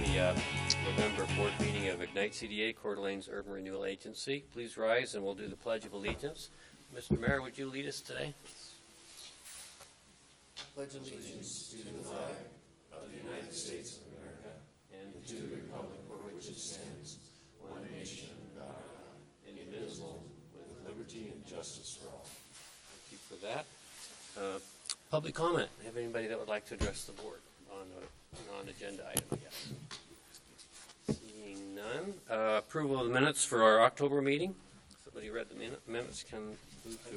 the November board meeting of IgniteCDA, Coeur d'Alene's Urban Renewal Agency. Please rise and we'll do the Pledge of Allegiance. Mr. Mayor, would you lead us today? Pledge allegiance to the flag of the United States of America and to the republic for which it stands, one nation, under God, indivisible, with liberty and justice for all. Thank you for that. Public comment. Have anybody that would like to address the board on a non-agenda item? Yes. Seeing none. Approval of the minutes for our October meeting. Somebody read the minutes. Can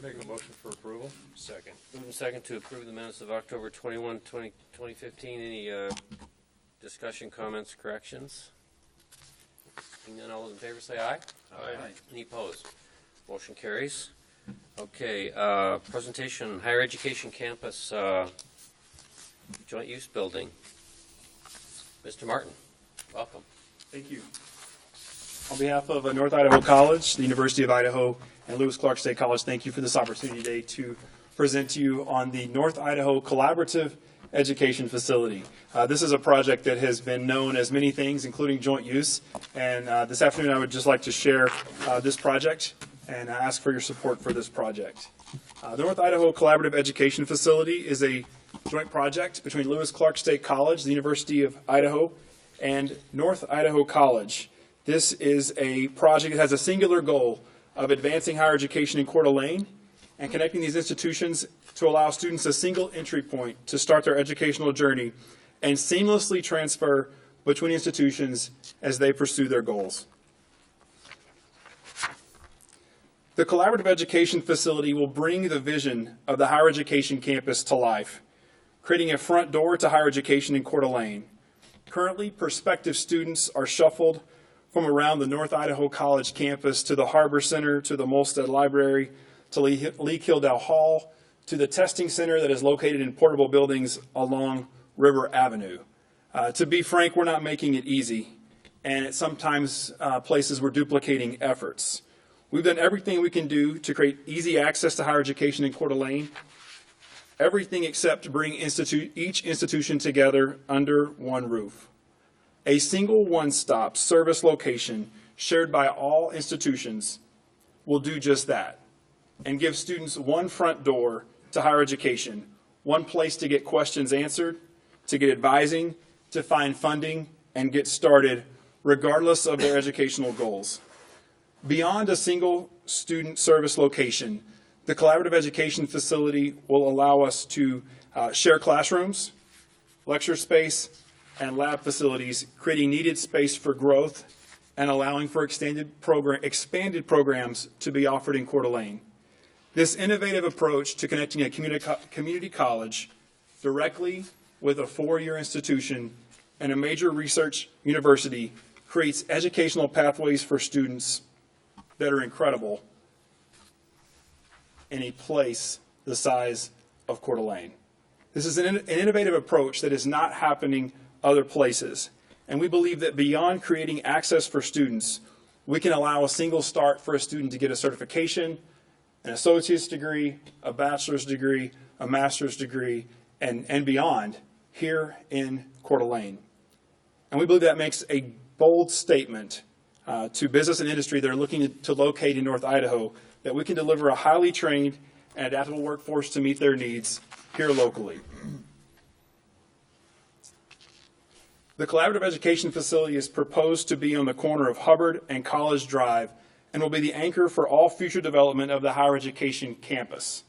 Make a motion for approval. Second. Moving second to approve the minutes of October 21, 2015. Any discussion, comments, corrections? Seeing none, all those in favor say aye. Aye. Any opposed? Motion carries. Okay, presentation, higher education campus joint use building. Mr. Martin, welcome. Thank you. On behalf of North Idaho College, the University of Idaho, and Lewis Clark State College, thank you for this opportunity today to present to you on the North Idaho Collaborative Education Facility. This is a project that has been known as many things, including joint use. And this afternoon I would just like to share this project and ask for your support for this project. The North Idaho Collaborative Education Facility is a joint project between Lewis Clark State College, the University of Idaho, and North Idaho College. This is a project that has a singular goal of advancing higher education in Coeur d'Alene and connecting these institutions to allow students a single entry point to start their educational journey and seamlessly transfer between institutions as they pursue their goals. The Collaborative Education Facility will bring the vision of the higher education campus to life, creating a front door to higher education in Coeur d'Alene. Currently, prospective students are shuffled from around the North Idaho College campus to the Harbor Center, to the Molstead Library, to Lee Kildale Hall, to the testing center that is located in portable buildings along River Avenue. To be frank, we're not making it easy, and at sometimes places we're duplicating efforts. We've done everything we can do to create easy access to higher education in Coeur d'Alene, everything except to bring each institution together under one roof. A single one-stop service location shared by all institutions will do just that and give students one front door to higher education, one place to get questions answered, to get advising, to find funding, and get started regardless of their educational goals. Beyond a single student service location, the Collaborative Education Facility will allow us to share classrooms, lecture space, and lab facilities, creating needed space for growth and allowing for expanded programs to be offered in Coeur d'Alene. This innovative approach to connecting a community college directly with a four-year institution and a major research university creates educational pathways for students that are incredible in a place the size of Coeur d'Alene. This is an innovative approach that is not happening other places. And we believe that beyond creating access for students, we can allow a single start for a student to get a certification, an associate's degree, a bachelor's degree, a master's degree, and beyond here in Coeur d'Alene. And we believe that makes a bold statement to business and industry that are looking to locate in North Idaho, that we can deliver a highly trained and adaptable workforce to meet their needs here locally. The Collaborative Education Facility is proposed to be on the corner of Hubbard and College Drive and will be the anchor for all future development of the higher education campus.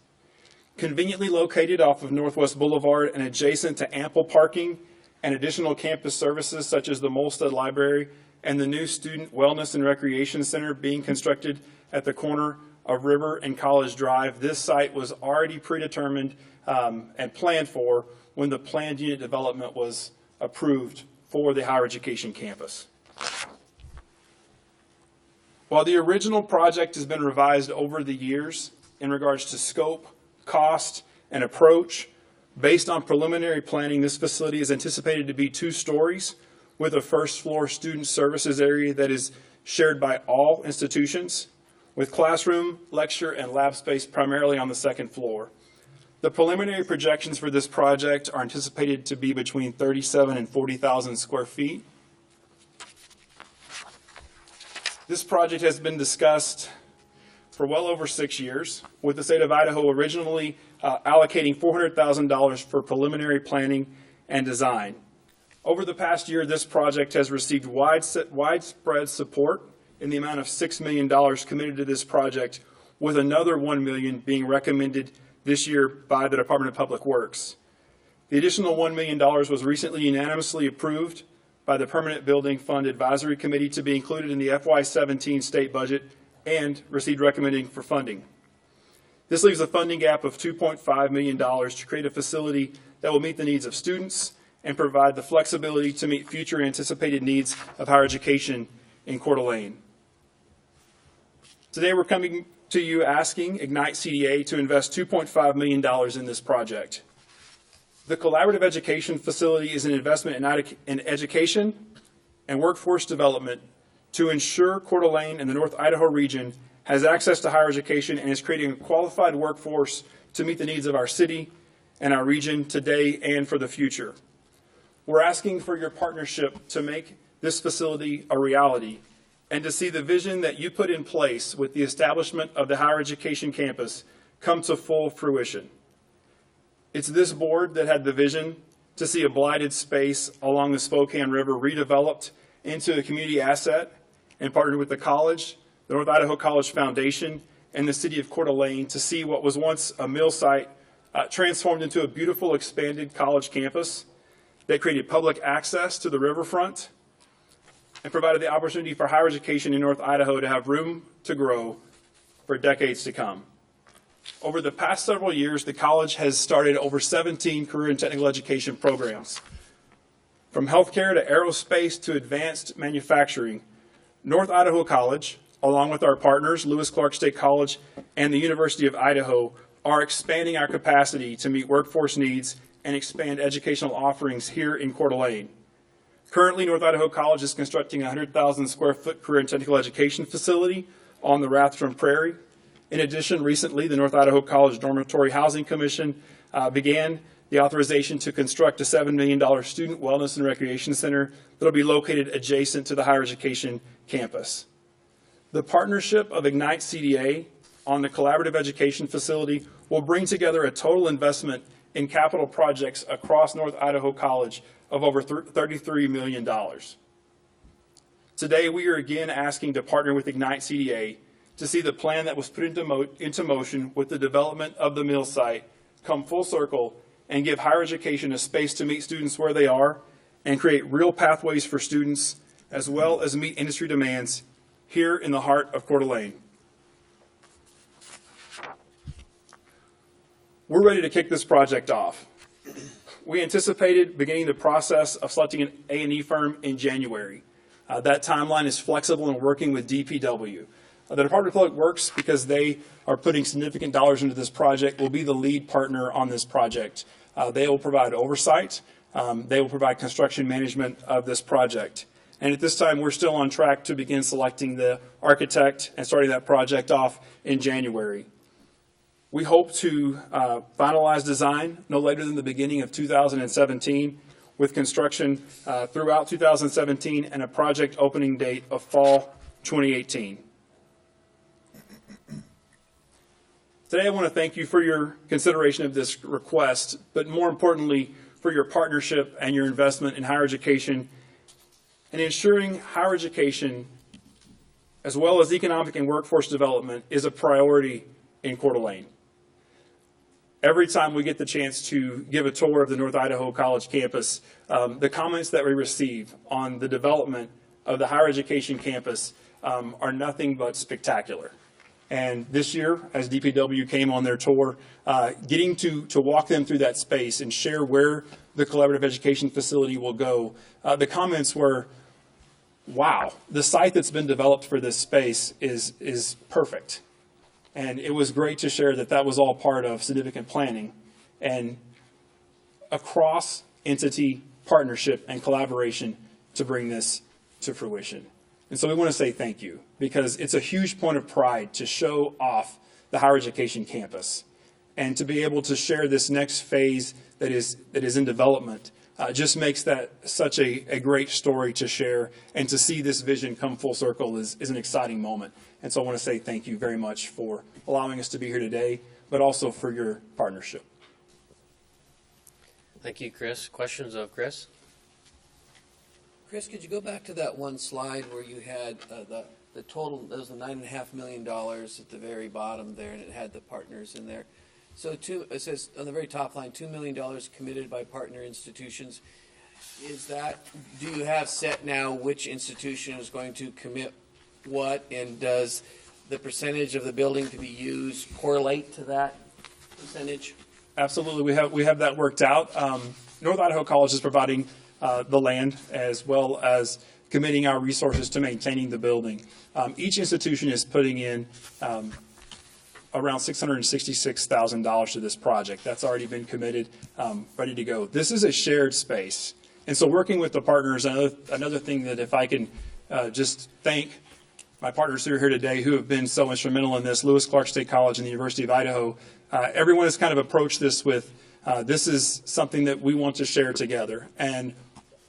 Conveniently located off of Northwest Boulevard and adjacent to ample parking and additional campus services such as the Molstead Library and the new Student Wellness and Recreation Center being constructed at the corner of River and College Drive, this site was already predetermined and planned for when the planned unit development was approved for the higher education campus. While the original project has been revised over the years in regards to scope, cost, and approach, based on preliminary planning, this facility is anticipated to be 2 stories with a first floor student services area that is shared by all institutions, with classroom, lecture, and lab space primarily on the second floor. The preliminary projections for this project are anticipated to be between 37 and 40,000 square feet. This project has been discussed for well over 6 years, with the state of Idaho originally allocating $400,000 for preliminary planning and design. Over the past year, this project has received widespread support in the amount of $6 million committed to this project, with another $1 million being recommended this year by the Department of Public Works. The additional $1 million was recently unanimously approved by the Permanent Building Fund Advisory Committee to be included in the FY17 state budget and received recommending for funding. This leaves a funding gap of $2.5 million to create a facility that will meet the needs of students and provide the flexibility to meet future anticipated needs of higher education in Coeur d'Alene. Today we're coming to you asking IgniteCDA to invest $2.5 million in this project. The Collaborative Education Facility is an investment in education and workforce development to ensure Coeur d'Alene and the North Idaho region has access to higher education and is creating a qualified workforce to meet the needs of our city and our region today and for the future. We're asking for your partnership to make this facility a reality and to see the vision that you put in place with the establishment of the higher education campus come to full fruition. It's this board that had the vision to see a blighted space along the Spokane River redeveloped into a community asset and partnered with the college, the North Idaho College Foundation, and the city of Coeur d'Alene to see what was once a mill site transformed into a beautiful expanded college campus that created public access to the riverfront and provided the opportunity for higher education in North Idaho to have room to grow for decades to come. Over the past several years, the college has started over 17 career and technical education programs. From healthcare to aerospace to advanced manufacturing, North Idaho College, along with our partners, Lewis Clark State College and the University of Idaho, are expanding our capacity to meet workforce needs and expand educational offerings here in Coeur d'Alene. Currently, North Idaho College is constructing a 100,000 square foot career and technical education facility on the Rathdrum Prairie. In addition, recently, the North Idaho College Dormitory Housing Commission began the authorization to construct a $7 million student wellness and recreation center that will be located adjacent to the higher education campus. The partnership of IgniteCDA on the Collaborative Education Facility will bring together a total investment in capital projects across North Idaho College of over $33 million. Today, we are again asking to partner with IgniteCDA to see the plan that was put into motion with the development of the mill site come full circle and give higher education a space to meet students where they are and create real pathways for students as well as meet industry demands here in the heart of Coeur d'Alene. We're ready to kick this project off. We anticipated beginning the process of selecting an A&E firm in January. That timeline is flexible and working with DPW. The Department of Public Works, because they are putting significant dollars into this project, will be the lead partner on this project. They will provide oversight. They will provide construction management of this project. And at this time, we're still on track to begin selecting the architect and starting that project off in January. We hope to finalize design no later than the beginning of 2017, with construction throughout 2017 and a project opening date of fall 2018. Today I want to thank you for your consideration of this request, but more importantly, for your partnership and your investment in higher education and ensuring higher education, as well as economic and workforce development, is a priority in Coeur d'Alene. Every time we get the chance to give a tour of the North Idaho College campus, the comments that we receive on the development of the higher education campus are nothing but spectacular. And this year, as DPW came on their tour, getting to walk them through that space and share where the Collaborative Education Facility will go, the comments were, wow, the site that's been developed for this space is perfect. And it was great to share that that was all part of significant planning and a cross-entity partnership and collaboration to bring this to fruition. And so we want to say thank you, because it's a huge point of pride to show off the higher education campus. and to be able to share this next phase that is in development just makes that such a great story to share, and to see this vision come full circle is an exciting moment. And so I want to say thank you very much for allowing us to be here today, but also for your partnership. Thank you, Chris. Questions of Chris? Chris, could you go back to that one slide where you had the total, that was the $9.5 million at the very bottom there, and it had the partners in there. So it says on the very top line, $2 million committed by partner institutions. Is that, do you have set now which institution is going to commit what, and does the percentage of the building to be used correlate to that percentage? Absolutely, we have that worked out. North Idaho College is providing the land, as well as committing our resources to maintaining the building. Each institution is putting in around $666,000 to this project. That's already been committed, ready to go. This is a shared space. And so working with the partners, another thing that if I can just thank my partners who are here today who have been so instrumental in this, Lewis Clark State College and the University of Idaho, everyone has kind of approached this with, this is something that we want to share together. And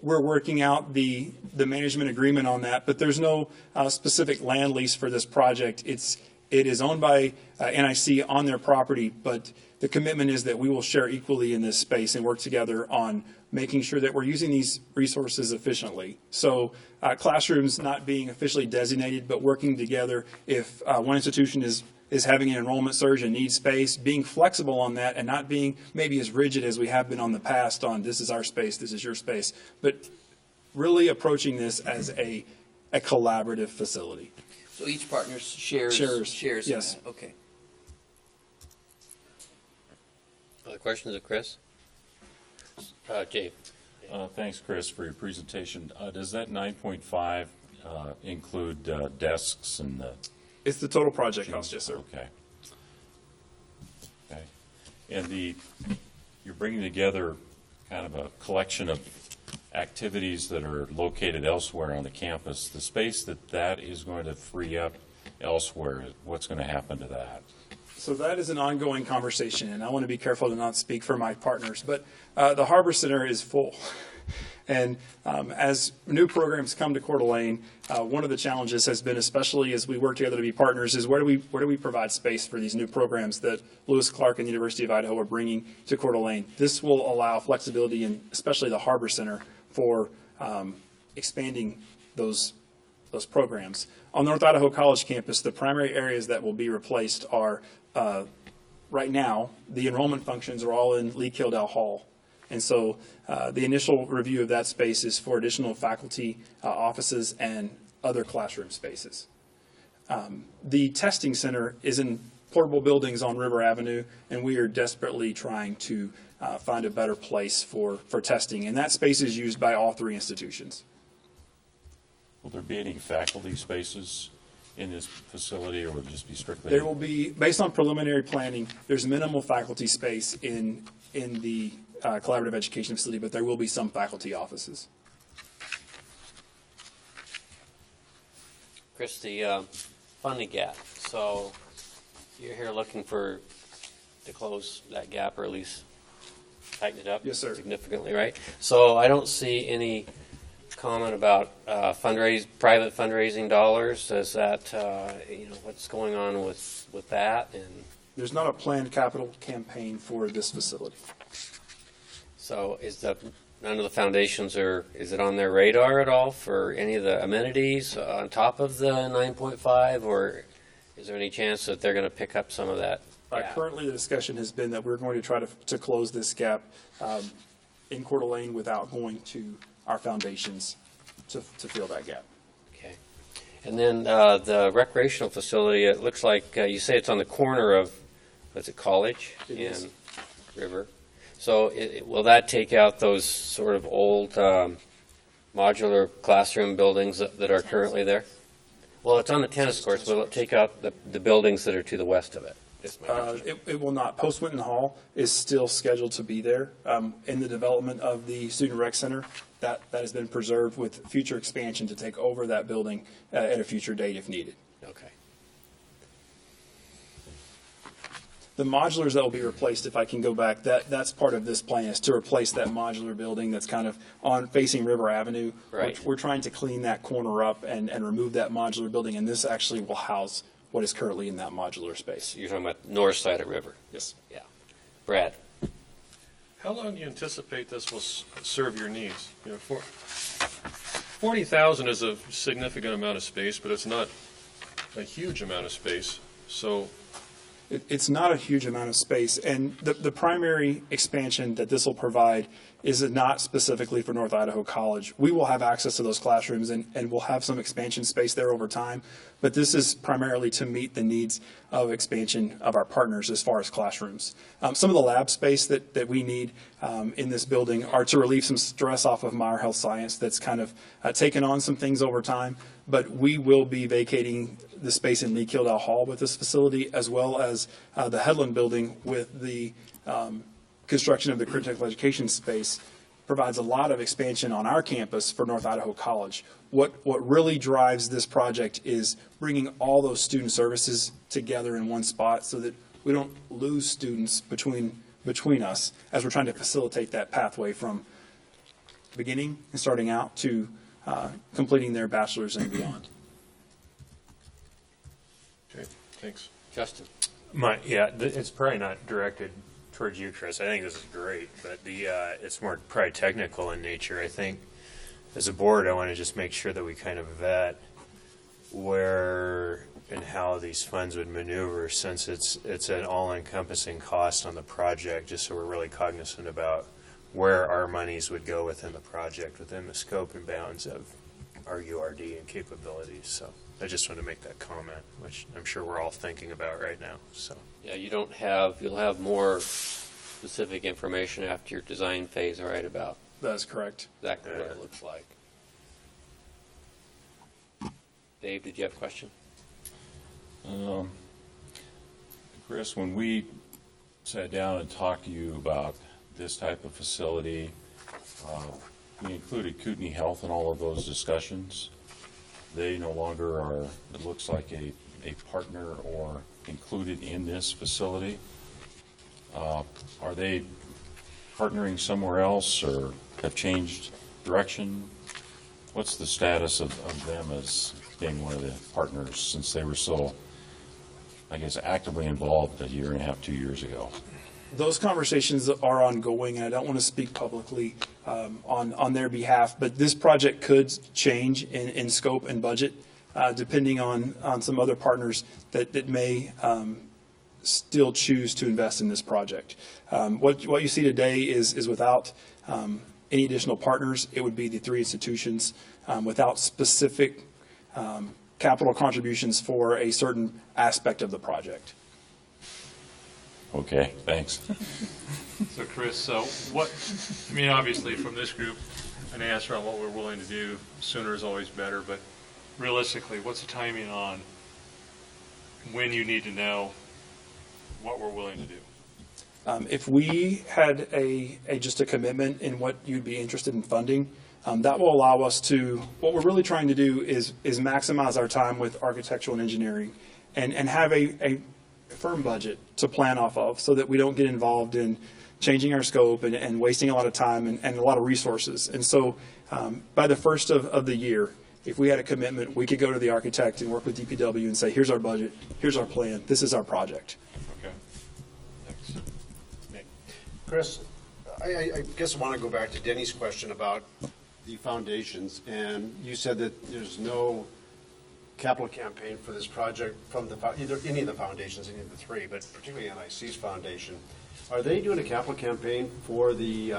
we're working out the management agreement on that, but there's no specific land lease for this project. It is owned by NIC on their property, but the commitment is that we will share equally in this space and work together on making sure that we're using these resources efficiently. So classrooms not being officially designated, but working together. If one institution is having an enrollment surge and needs space, being flexible on that and not being maybe as rigid as we have been on the past on this is our space, this is your space, but really approaching this as a collaborative facility. So each partner shares yes. in that. Okay. Other questions of Chris? Jay. Thanks, Chris, for your presentation. Does that 9.5 include desks and It's the total project cost, yes, sir. Okay. Okay. And you're bringing together kind of a collection of activities that are located elsewhere on the campus. The space that is going to free up elsewhere, what's going to happen to that? So that is an ongoing conversation, and I want to be careful to not speak for my partners, but the Harbor Center is full. And as new programs come to Coeur d'Alene, one of the challenges has been, especially as we work together to be partners, is where do we provide space for these new programs that Lewis Clark and the University of Idaho are bringing to Coeur d'Alene. This will allow flexibility, in especially the Harbor Center, for expanding those programs. On the North Idaho College campus, the primary areas that will be replaced are, right now, the enrollment functions are all in Lee Kildell Hall. And so the initial review of that space is for additional faculty offices and other classroom spaces. The testing center is in portable buildings on River Avenue, and we are desperately trying to find a better place for testing. And that space is used by all three institutions. Will there be any faculty spaces in this facility, or will it just be strictly? There will be, based on preliminary planning, there's minimal faculty space in the collaborative education facility, but there will be some faculty offices. Chris, the funding gap. So you're here looking to close that gap, or at least tighten it up. Yes, sir. Significantly, right? So I don't see any comment about private fundraising dollars. Is that what's going on with that? And There's not a planned capital campaign for this facility. so none of the foundations is it on their radar at all for any of the amenities on top of the 9.5, or is there any chance that they're going to pick up some of that? Currently, the discussion has been that we're going to try to close this gap in Coeur d'Alene without going to our foundations to fill that gap. Okay. And then the recreational facility, it looks like you say it's on the corner of, what's it, College and River. So will that take out those sort of old modular classroom buildings that are currently there? Well, it's on the tennis courts. Will it take out the buildings that are to the west of it? It will not. Post Winton Hall is still scheduled to be there in the development of the Student Rec Center. That has been preserved with future expansion to take over that building at a future date if needed. Okay. The modulars that will be replaced, if I can go back, that's part of this plan, is to replace that modular building that's kind of on facing River Avenue. Right. We're trying to clean that corner up and remove that modular building, and this actually will house what is currently in that modular space. You're talking about north side of River. Yes. Yeah. Brad? How long do you anticipate this will serve your needs? 40,000 is a significant amount of space, but it's not a huge amount of space. So It's not a huge amount of space, and the primary expansion that this will provide is not specifically for North Idaho College. We will have access to those classrooms, and we'll have some expansion space there over time, but this is primarily to meet the needs of expansion of our partners as far as classrooms. Some of the lab space that we need in this building are to relieve some stress off of Meyer Health Science that's kind of taken on some things over time, but we will be vacating the space in Lee Kildall Hall with this facility, as well as the Headland building with the construction of the critical education space provides a lot of expansion on our campus for North Idaho College. What really drives this project is bringing all those student services together in one spot so that we don't lose students between us as we're trying to facilitate that pathway from beginning and starting out to completing their bachelor's and beyond. okay, thanks. Justin? It's probably not directed towards you, Chris. I think this is great, but it's more probably technical in nature. I think as a board, I want to just make sure that we kind of vet where and how these funds would maneuver, since it's an all-encompassing cost on the project, just so we're really cognizant about where our monies would go within the project, within the scope and bounds of our URD and capabilities. So I just want to make that comment, which I'm sure we're all thinking about right now. So Yeah, you'll have more specific information after your design phase, right, about That's correct. exactly what it looks like. Dave, did you have a question? Chris, when we sat down and talked to you about this type of facility, we included Kootenai Health in all of those discussions. They no longer are, it looks like, a partner or included in this facility. Are they partnering somewhere else or have changed direction? What's the status of them as being one of the partners, since they were so, I guess, actively involved a year and a half, 2 years ago? Those conversations are ongoing, and I don't want to speak publicly on their behalf, but this project could change in scope and budget depending on some other partners that may still choose to invest in this project. What you see today is without any additional partners, it would be the three institutions without specific capital contributions for a certain aspect of the project. Okay, thanks. So Chris, obviously from this group, an answer on what we're willing to do sooner is always better, but realistically, what's the timing on when you need to know what we're willing to do? If we had just a commitment in what you'd be interested in funding, that will allow us to, what we're really trying to do is maximize our time with architectural and engineering and have a firm budget to plan off of, so that we don't get involved in changing our scope and wasting a lot of time and a lot of resources. And so by the first of the year, if we had a commitment, we could go to the architect and work with DPW and say, here's our budget, here's our plan, this is our project. Okay, thanks. Nick? Chris, I guess I want to go back to Denny's question about the foundations, and you said that there's no capital campaign for this project from either any of the foundations, any of the three, but particularly NIC's foundation. Are they doing a capital campaign for the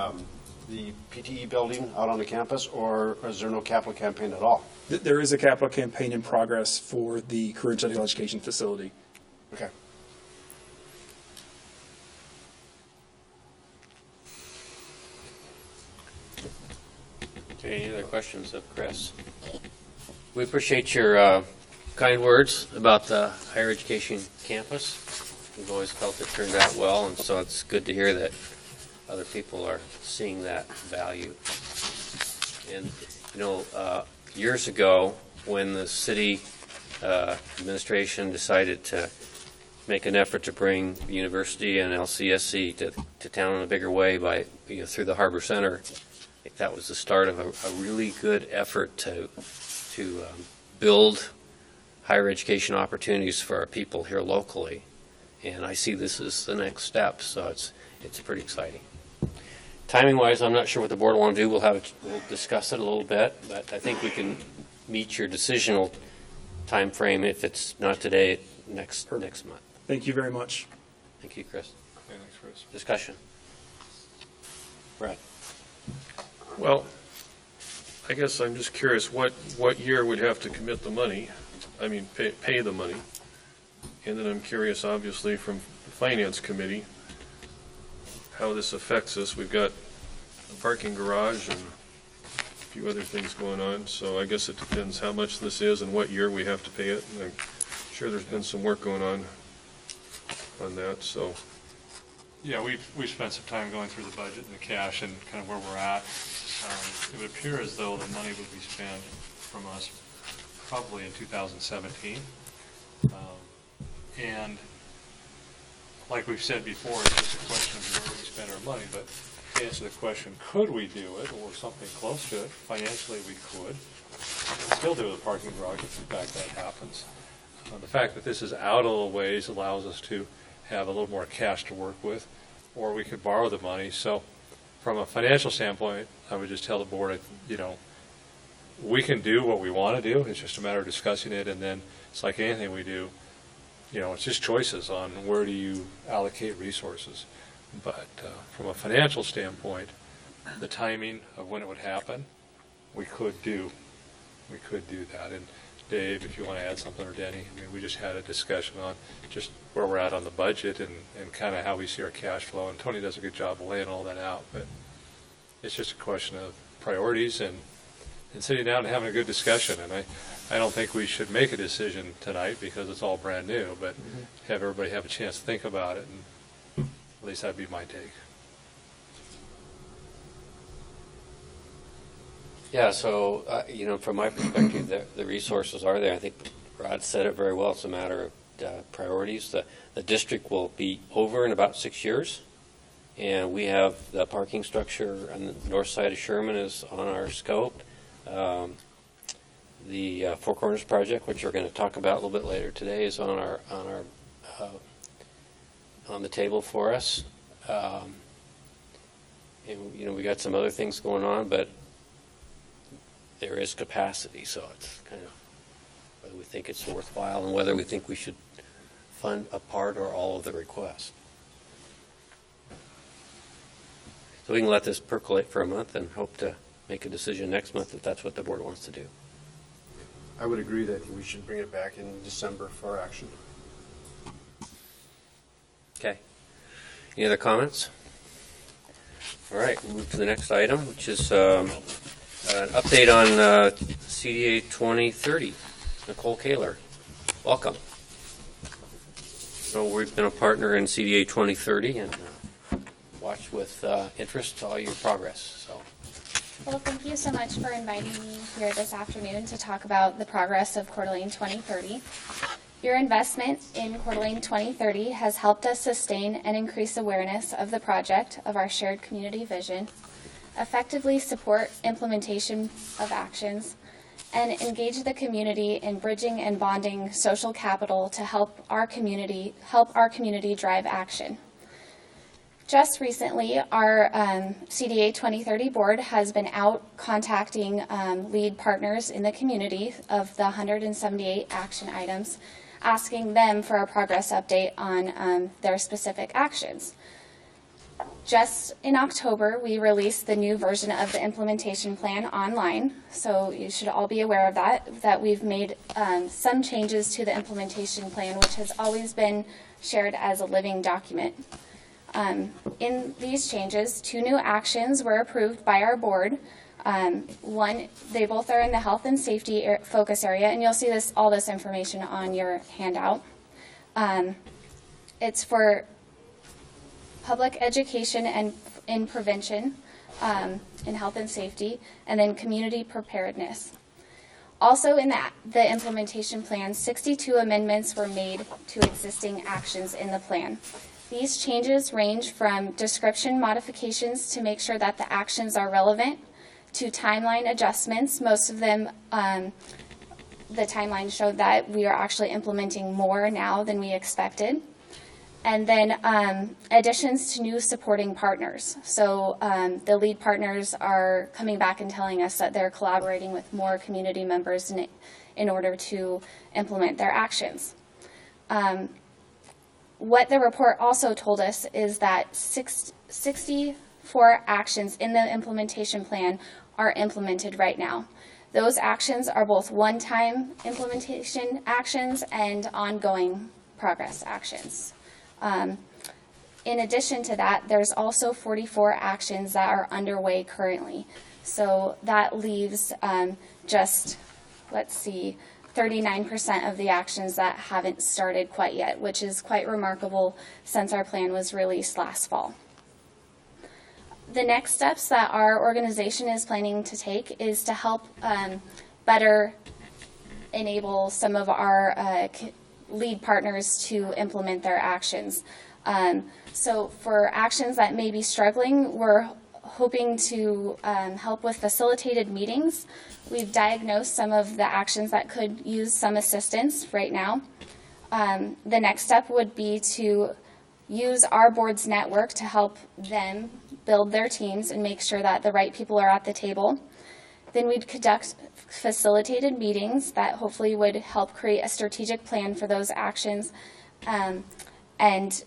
PTE building out on the campus, or is there no capital campaign at all? There is a capital campaign in progress for the career and technical education facility. Okay. Okay, any other questions of Chris? We appreciate your kind words about the higher education campus. We've always felt it turned out well, and so it's good to hear that other people are seeing that value. And, years ago, when the city administration decided to make an effort to bring the university and LCSC to town in a bigger way by, through the Harbor Center. I think that was the start of a really good effort to build higher education opportunities for our people here locally. And I see this as the next step, so it's pretty exciting. Timing-wise, I'm not sure what the board will want to do. We'll discuss it a little bit, but I think we can meet your decisional time frame if it's not today, next month. Thank you very much. Thank you, Chris. Yeah, thanks, Chris. Discussion. Brad. Well, I guess I'm just curious, what year would have to commit the money? I mean, pay the money. And then I'm curious, obviously, from the Finance Committee, how this affects us. We've got a parking garage and a few other things going on, so I guess it depends how much this is and what year we have to pay it. And I'm sure there's been some work going on that, so. Yeah, we spent some time going through the budget and the cash and kind of where we're at. It would appear as though the money would be spent from us probably in 2017. And like we've said before, it's just a question of where we spend our money. But to answer the question, could we do it or something close to it? Financially, we could. Still do the parking garage if in fact that happens. The fact that this is out a little ways allows us to have a little more cash to work with, or we could borrow the money. So from a financial standpoint, I would just tell the board, we can do what we want to do. It's just a matter of discussing it, and then it's like anything we do, it's just choices on where do you allocate resources. But from a financial standpoint, the timing of when it would happen, we could do that. And Dave, if you want to add something, or Denny, we just had a discussion on just where we're at on the budget and kind of how we see our cash flow. And Tony does a good job of laying all that out. But it's just a question of priorities and sitting down and having a good discussion. And I don't think we should make a decision tonight because it's all brand new, but have everybody have a chance to think about it. And at least that'd be my take. Yeah, so, from my perspective, the resources are there. I think Rod said it very well. It's a matter of priorities. The district will be over in about 6 years, and we have the parking structure on the north side of Sherman is on our scope. The Four Corners project, which we're going to talk about a little bit later today, is on the table for us. And we got some other things going on, but there is capacity, so it's kind of whether we think it's worthwhile and whether we think we should fund a part or all of the request. So we can let this percolate for a month and hope to make a decision next month if that's what the board wants to do. I would agree that we should bring it back in December for action. Okay. Any other comments? All right, we'll move to the next item, which is an update on CDA 2030. Nicole Kaler, welcome. So we've been a partner in CDA 2030 and watch with interest all your progress. So. Well, thank you so much for inviting me here this afternoon to talk about the progress of Coeur d'Alene 2030. Your investment in Coeur d'Alene 2030 has helped us sustain and increase awareness of the project of our shared community vision, effectively support implementation of actions, and engage the community in bridging and bonding social capital to help our community drive action. Just recently, our CDA 2030 board has been out contacting lead partners in the community of the 178 action items, asking them for a progress update on their specific actions. Just in October, we released the new version of the implementation plan online, so you should all be aware of that we've made some changes to the implementation plan, which has always been shared as a living document. In these changes, 2 new actions were approved by our board. One, they both are in the health and safety focus area, and you'll see all this information on your handout. It's for public education and in prevention, in health and safety, and then community preparedness. Also in the implementation plan, 62 amendments were made to existing actions in the plan. These changes range from description modifications to make sure that the actions are relevant, to timeline adjustments. Most of them, the timeline showed that we are actually implementing more now than we expected. And then additions to new supporting partners. So the lead partners are coming back and telling us that they're collaborating with more community members in order to implement their actions. What the report also told us is that 64 actions in the implementation plan are implemented right now. Those actions are both one-time implementation actions and ongoing progress actions. In addition to that, there's also 44 actions that are underway currently. So that leaves just, 39% of the actions that haven't started quite yet, which is quite remarkable since our plan was released last fall. The next steps that our organization is planning to take is to help better enable some of our lead partners to implement their actions. So for actions that may be struggling, we're hoping to help with facilitated meetings. We've diagnosed some of the actions that could use some assistance right now. The next step would be to use our board's network to help them build their teams and make sure that the right people are at the table. Then we'd conduct facilitated meetings that hopefully would help create a strategic plan for those actions. And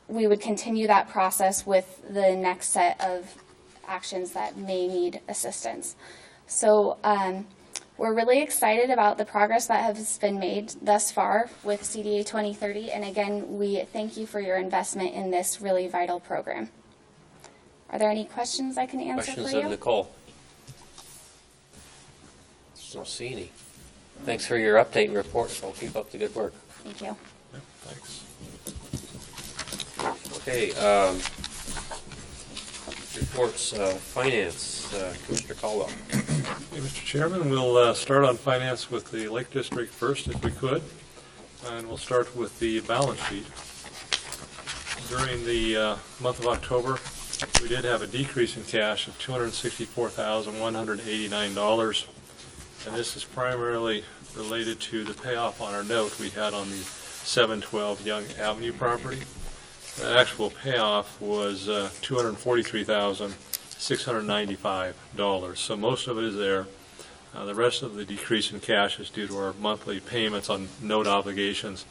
we would continue that process with the next set of actions that may need assistance. So we're really excited about the progress that has been made thus far with CDA 2030. And again, we thank you for your investment in this really vital program. Are there any questions I can answer Questions for you? of Nicole? Don't see any. Thanks for your update and report. I'll keep up the good work. Thank you. Thanks. Okay, reports, finance, Commissioner Caldwell. Hey, Mr. Chairman, we'll start on finance with the Lake District first, if we could. And we'll start with the balance sheet. During the month of October, we did have a decrease in cash of $264,189. And this is primarily related to the payoff on our note we had on the 712 Young Avenue property. The actual payoff was $243,695. So most of it is there. The rest of the decrease in cash is due to our monthly payments on note obligations,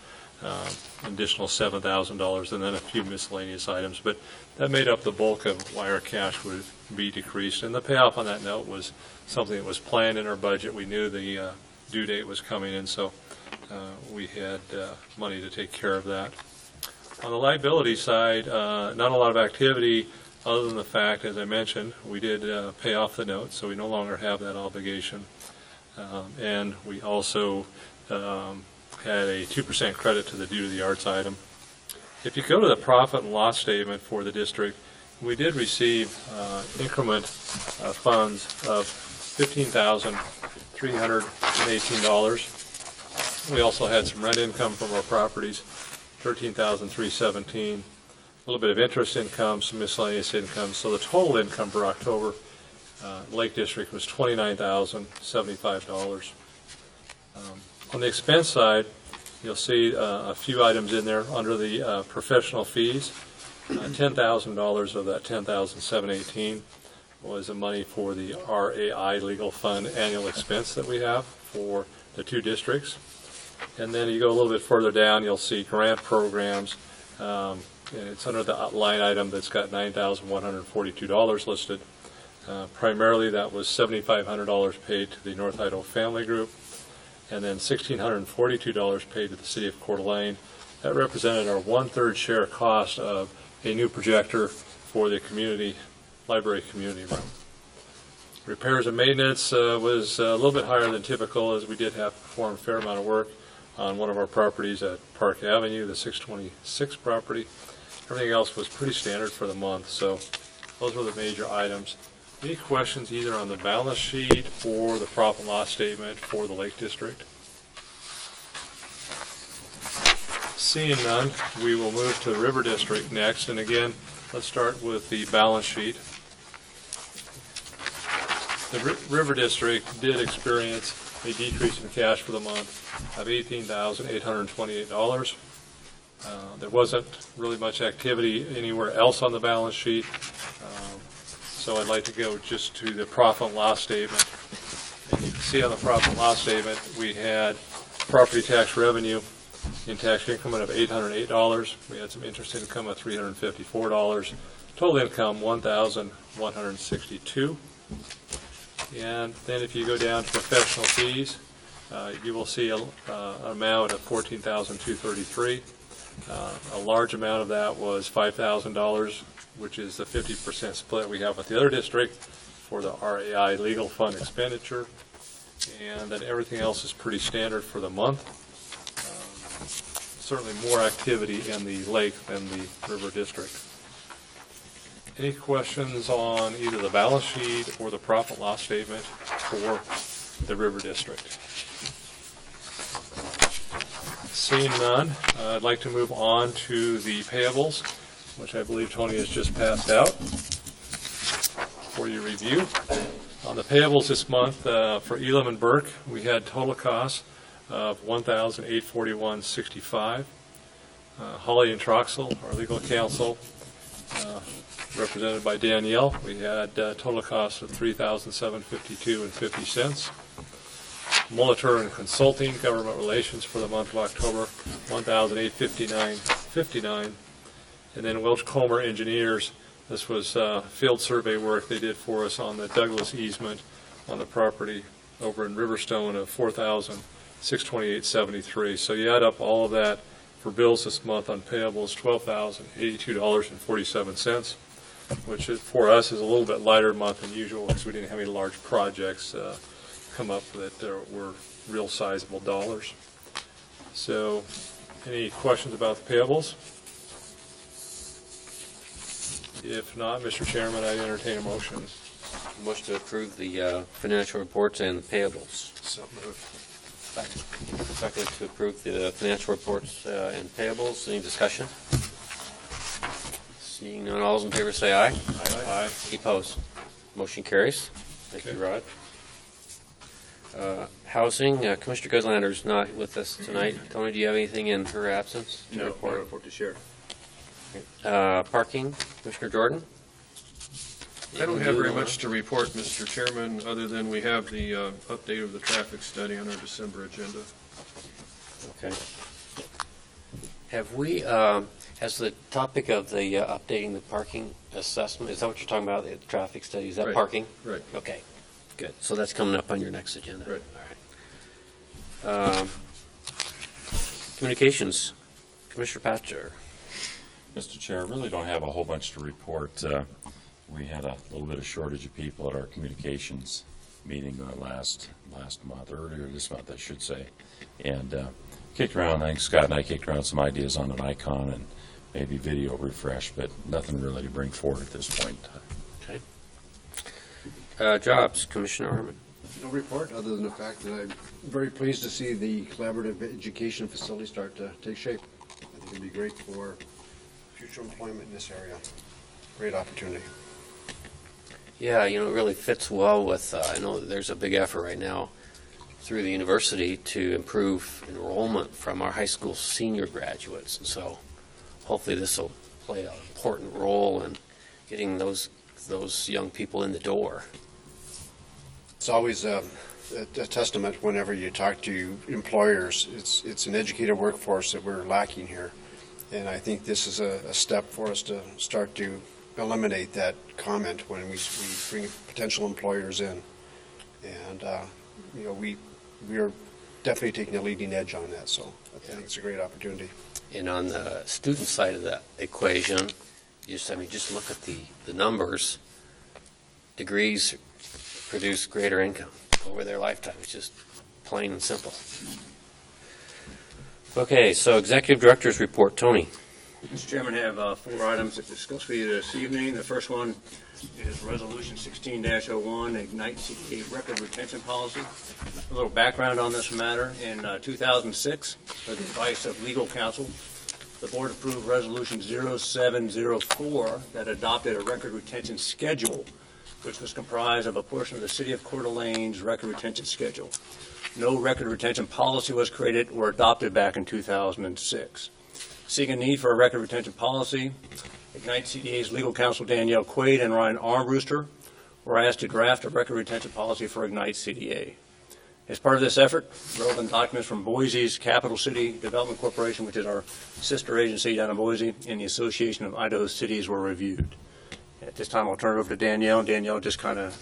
additional $7,000, and then a few miscellaneous items. But that made up the bulk of why our cash would be decreased. And the payoff on that note was something that was planned in our budget. We knew the due date was coming in, so we had money to take care of that. On the liability side, not a lot of activity other than the fact, as I mentioned, we did pay off the note, so we no longer have that obligation. And we also had a 2% credit to the due to the arts item. If you go to the profit and loss statement for the district, we did receive increment funds of $15,318. We also had some rent income from our properties, $13,317. A little bit of interest income, some miscellaneous income. So the total income for October, Lake District, was $29,075. On the expense side, you'll see a few items in there under the professional fees. $10,000 of that $10,718 was the money for the RAI Legal Fund annual expense that we have for the two districts. And then you go a little bit further down, you'll see grant programs, and it's under the line item that's got $9,142 listed. Primarily that was $7,500 paid to the North Idaho Family Group, and then $1,642 paid to the City of Coeur d'Alene. That represented our one-third share cost of a new projector for the community library community room. Repairs and maintenance was a little bit higher than typical, as we did have to perform a fair amount of work on one of our properties at Park Avenue, the 626 property. Everything else was pretty standard for the month, so those were the major items. Any questions either on the balance sheet or the profit and loss statement for the Lake District? Seeing none, we will move to the River District next. And again, let's start with the balance sheet. The River District did experience a decrease in cash for the month of $18,828. There wasn't really much activity anywhere else on the balance sheet. So I'd like to go just to the profit and loss statement. And you can see on the profit and loss statement, we had property tax revenue in tax income of $808. We had some interest income of $354. Total income, $1,162. And then if you go down to professional fees, you will see an amount of $14,233. A large amount of that was $5,000, which is the 50% split we have with the other district for the RAI legal fund expenditure. And then everything else is pretty standard for the month. Certainly more activity in the lake than the River District. Any questions on either the balance sheet or the profit and loss statement for the River District? Seeing none, I'd like to move on to the payables, which I believe Tony has just passed out for your review. On the payables this month, for Elam and Burke, we had total costs of $1,841.65. Holly and Troxel, our legal counsel, represented by Danielle, we had total costs of $3,752.50. Molitor and Consulting, Government Relations for the month of October, $1,859.59. And then Welch Comer Engineers, this was field survey work they did for us on the Douglas easement on the property over in Riverstone of $4,628.73. So you add up all of that for bills this month on payables, $12,082.47, which is, for us is a little bit lighter month than usual because we didn't have any large projects come up that were real sizable dollars. So any questions about the payables? If not, Mr. Chairman, I entertain a motion. Motion to approve the financial reports and the payables. So moved. Second to approve the financial reports and payables. Any discussion? Seeing none, all those in favor say aye. Aye. Any opposed? Motion carries. Thank you, Rod. Housing, Commissioner Guzlander is not with us tonight. Tony, do you have anything in her absence to report? No report to share. Parking, Commissioner Jordan? I don't have very much to report, Mr. Chairman, other than we have the update of the traffic study on our December agenda. Okay. Have we, has the topic of the updating the parking assessment, is that what you're talking about, the traffic study? Is that Right. parking? Right. Okay, good. So that's coming up on your next agenda. Right. All right. Communications, Commissioner Patcher. Mr. Chair, I really don't have a whole bunch to report. We had a little bit of shortage of people at our communications meeting last month, earlier this month, I should say. And kicked around, I think Scott and I kicked around some ideas on an icon and maybe video refresh, but nothing really to bring forward at this point. Okay. Jobs, Commissioner Harmon. No report, other than the fact that I'm very pleased to see the collaborative education facility start to take shape. I think it'd be great for future employment in this area. Great opportunity. Yeah, you know, it really fits well with, I know that there's a big effort right now through the university to improve enrollment from our high school senior graduates. And so hopefully this will play an important role in getting those young people in the door. It's always a testament whenever you talk to employers. It's an educated workforce that we're lacking here. And I think this is a step for us to start to eliminate that comment when we bring potential employers in. And, you know, we are definitely taking a leading edge on that. So I think it's a great opportunity. And on the student side of that equation, just look at the numbers. Degrees produce greater income over their lifetime. It's just plain and simple. Okay, so Executive Director's Report, Tony. Mr. Chairman, I have 4 items to discuss with you this evening. The first one is Resolution 16-01, IgniteCDA Record Retention Policy. A little background on this matter. In 2006, by the advice of legal counsel, the board approved Resolution 0704 that adopted a record retention schedule, which was comprised of a portion of the City of Coeur d'Alene's record retention schedule. No record retention policy was created or adopted back in 2006. Seeing a need for a record retention policy, IgniteCDA's legal counsel Danielle Quaid and Ryan Armbruster were asked to draft a record retention policy for IgniteCDA. As part of this effort, relevant documents from Boise's Capital City Development Corporation, which is our sister agency down in Boise, and the Association of Idaho Cities were reviewed. At this time, I'll turn it over to Danielle. Danielle, just kind of,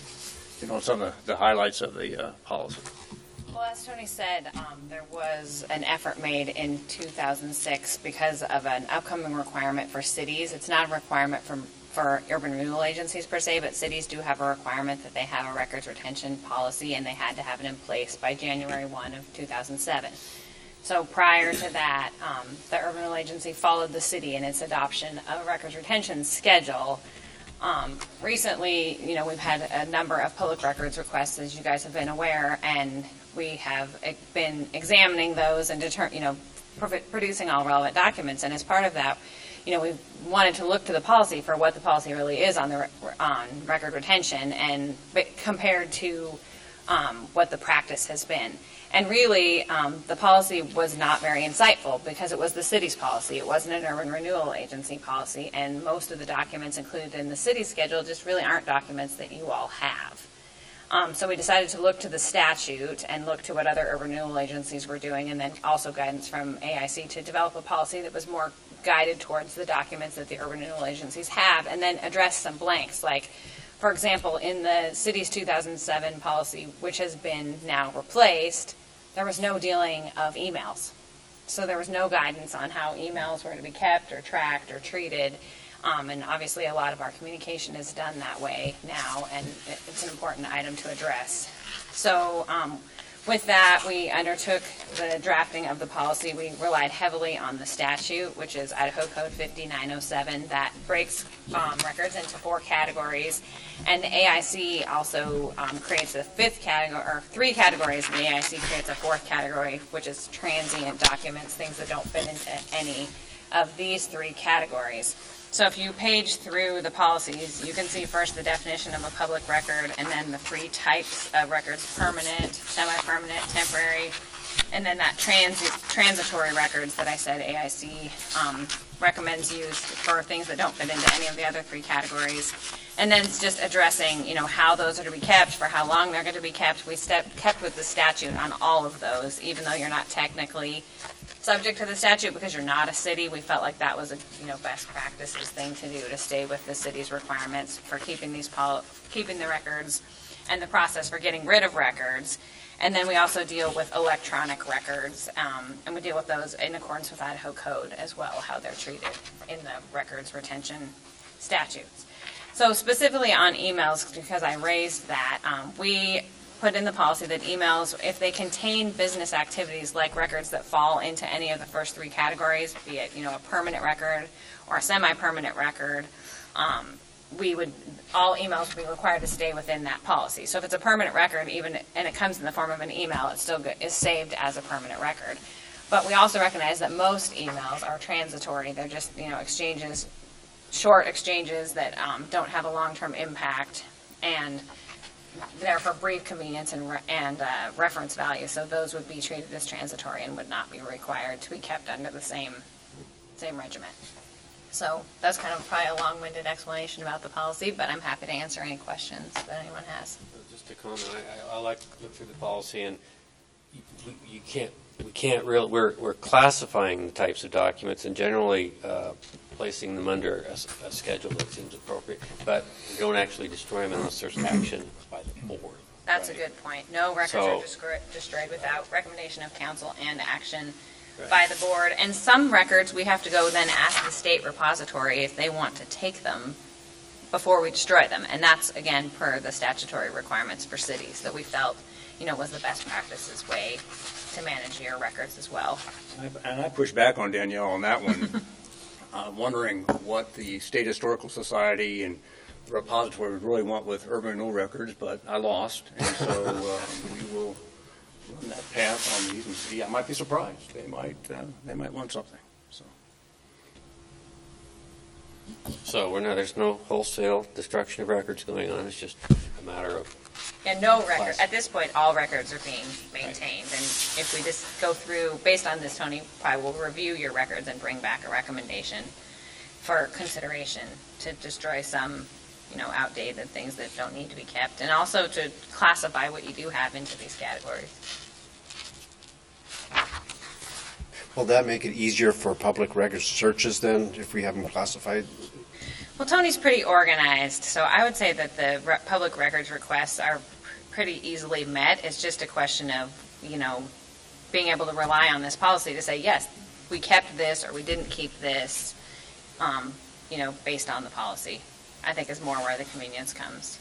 some of the highlights of the policy. Well, as Tony said, there was an effort made in 2006 because of an upcoming requirement for cities. It's not a requirement for urban renewal agencies per se, but cities do have a requirement that they have a records retention policy, and they had to have it in place by January 1 of 2007. So prior to that, the urban renewal agency followed the city in its adoption of a records retention schedule. Recently, we've had a number of public records requests, as you guys have been aware, and we have been examining those and producing all relevant documents. And as part of that, we wanted to look to the policy for what the policy really is on record retention, and compared to what the practice has been. And really, the policy was not very insightful because it was the city's policy. It wasn't an urban renewal agency policy, and most of the documents included in the city schedule just really aren't documents that you all have. So we decided to look to the statute and look to what other urban renewal agencies were doing, and then also guidance from AIC to develop a policy that was more guided towards the documents that the urban renewal agencies have, and then address some blanks. Like, for example, in the city's 2007 policy, which has been now replaced, there was no dealing of emails. So there was no guidance on how emails were to be kept or tracked or treated. And obviously a lot of our communication is done that way now, and it's an important item to address. So with that, we undertook the drafting of the policy. We relied heavily on the statute, which is Idaho Code 5907, that breaks records into 4 categories. And the AIC also creates a 5th category, or 3 categories, and the AIC creates a 4th category, which is transient documents, things that don't fit into any of these 3 categories. So if you page through the policies, you can see first the definition of a public record, and then the 3 types of records: permanent, semi-permanent, temporary, and then that transitory records that I said AIC recommends use for things that don't fit into any of the other 3 categories. And then it's just addressing, how those are to be kept, for how long they're going to be kept. We kept with the statute on all of those, even though you're not technically subject to the statute because you're not a city. We felt like that was a best practices thing to do, to stay with the city's requirements for keeping keeping the records and the process for getting rid of records. And then we also deal with electronic records, and we deal with those in accordance with Idaho Code as well, how they're treated in the records retention statutes. So specifically on emails, because I raised that, we put in the policy that emails, if they contain business activities like records that fall into any of the first 3 categories, be it a permanent record or a semi-permanent record, all emails would be required to stay within that policy. So if it's a permanent record, and it comes in the form of an email, it still is saved as a permanent record. But we also recognize that most emails are transitory. They're just exchanges, short exchanges that don't have a long-term impact, and they're for brief convenience and reference value. So those would be treated as transitory and would not be required to be kept under the same regimen. So that's kind of probably a long-winded explanation about the policy, but I'm happy to answer any questions that anyone has. Just to comment, I like to look through the policy, and we can't really, we're classifying the types of documents and generally placing them under a schedule that seems appropriate, but we don't actually destroy them unless there's action by the board. That's a good point. No records are destroyed without recommendation of council and action by the board. And some records we have to go then ask the state repository if they want to take them before we destroy them. And that's, again, per the statutory requirements for cities that we felt, was the best practices way to manage your records as well. And I push back on Danielle on that one. wondering what the State Historical Society and the repository would really want with urban renewal records, but I lost, and so we will run that path on these and see. I might be surprised. They might want something. So there's no wholesale destruction of records going on. It's just a matter of. And no record, at this point, all records are being maintained. And if we just go through, based on this, Tony probably will review your records and bring back a recommendation for consideration to destroy some, outdated things that don't need to be kept, and also to classify what you do have into these categories. Will that make it easier for public records searches then, if we have them classified? Well, Tony's pretty organized, so I would say that the public records requests are pretty easily met. It's just a question of, being able to rely on this policy to say, yes, we kept this or we didn't keep this, based on the policy. I think is more where the convenience comes.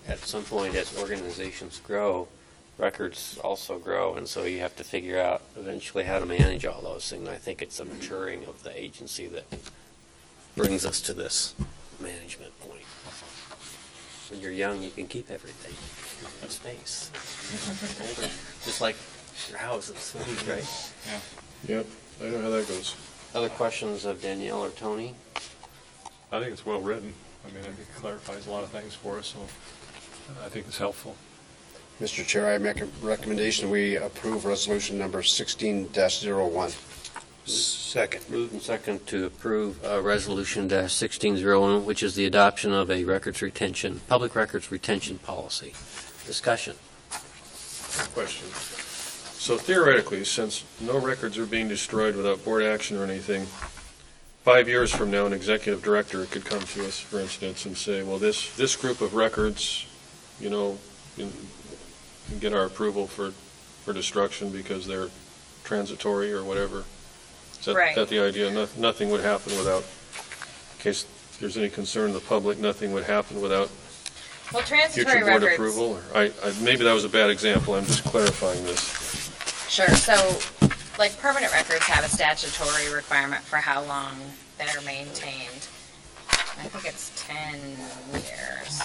At some point, as organizations grow, records also grow, and so you have to figure out eventually how to manage all those things. I think it's a maturing of the agency that brings us to this management point. When you're young, you can keep everything in space. Older, just like your houses, right? Yep, I know how that goes. Other questions of Danielle or Tony? I think it's well written. I mean, I think it clarifies a lot of things for us, so I think it's helpful. Mr. Chair, I make a recommendation we approve resolution number 16-01. Second. Moved and second to approve resolution -1601, which is the adoption of a public records retention policy. Discussion. Question. So theoretically, since no records are being destroyed without board action or anything, 5 years from now, an executive director could come to us, for instance, and say, well, this group of records, can get our approval for destruction because they're transitory or whatever. Is that the idea? Nothing would happen without, in case there's any concern in the public, nothing would happen without transitory future board records. approval? Maybe that was a bad example. I'm just clarifying this. Sure. So, permanent records have a statutory requirement for how long they're maintained. I think it's 10 years.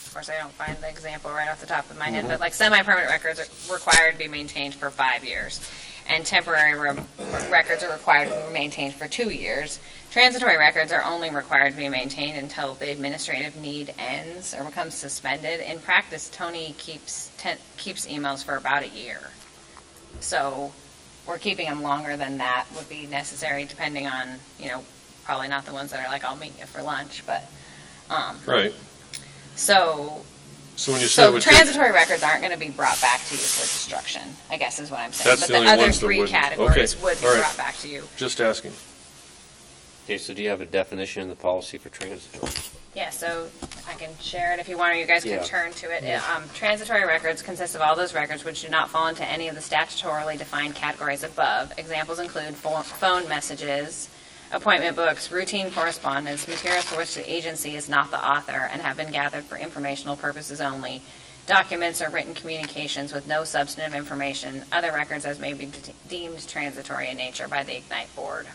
Of course, I don't find the example right off the top of my head, but semi-permanent records are required to be maintained for 5 years. And temporary records are required to be maintained for 2 years. Transitory records are only required to be maintained until the administrative need ends or becomes suspended. In practice, Tony keeps emails for about a year. So we're keeping them longer than that would be necessary, depending on, probably not the ones that are I'll meet you for lunch, but. Right. So when you say transitory records aren't going to be brought back to you for destruction, I guess is what I'm saying. That's but the only other ones that three wouldn't. categories would be All right. brought back to you. Just asking. Okay, so do you have a definition in the policy for transitory? Yeah, so I can share it if you want, or you guys can Yeah. turn to it. Transitory records consist of all those records which do not fall into any of the statutorily defined categories above. Examples include phone messages, appointment books, routine correspondence, materials for which the agency is not the author and have been gathered for informational purposes only, documents or written communications with no substantive information, other records as may be deemed transitory in nature by the Ignite Board.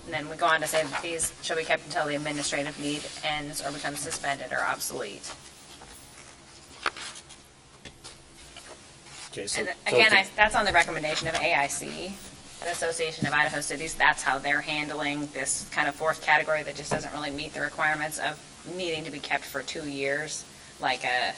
And then we go on to say that these shall be kept until the administrative need ends or becomes suspended or obsolete. Okay, so And again, that's on the recommendation of AIC, the Association of Idaho Cities. That's how they're handling this kind of fourth category that just doesn't really meet the requirements of needing to be kept for 2 years, like a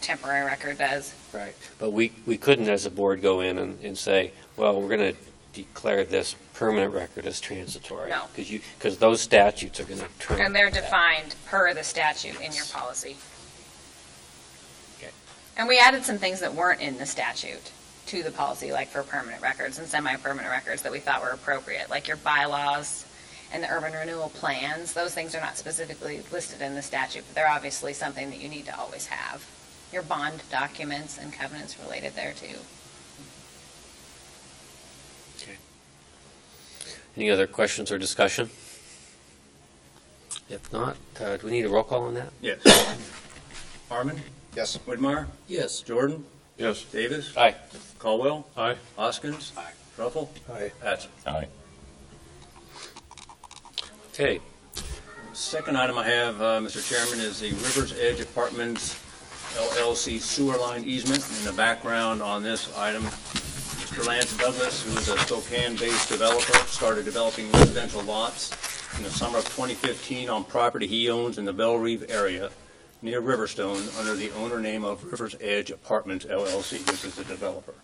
temporary record does. Right, but we couldn't as a board go in and say, well, we're going to declare this permanent record as transitory. No. Because those statutes are going to trump. And they're defined per the statute in your policy. Okay. And we added some things that weren't in the statute to the policy, like for permanent records and semi-permanent records that we thought were appropriate, like your bylaws and the urban renewal plans. Those things are not specifically listed in the statute, but they're obviously something that you need to always have. Your bond documents and covenants related there too. Okay. Any other questions or discussion? If not, do we need a roll call on that? Yes. Harmon? Yes. Whitmire? Yes. Jordan? Yes. Davis. Aye. Caldwell. Aye. Hoskins. Aye. Truffle. Aye. Batson. Aye. Okay. Second item I have, Mr. Chairman, is the Rivers Edge Apartments LLC sewer line easement. In the background on this item, Mr. Lance Douglas, who is a Spokane-based developer, started developing residential lots in the summer of 2015 on property he owns in the Belle Reve area near Riverstone under the owner name of Rivers Edge Apartments LLC, which is the developer.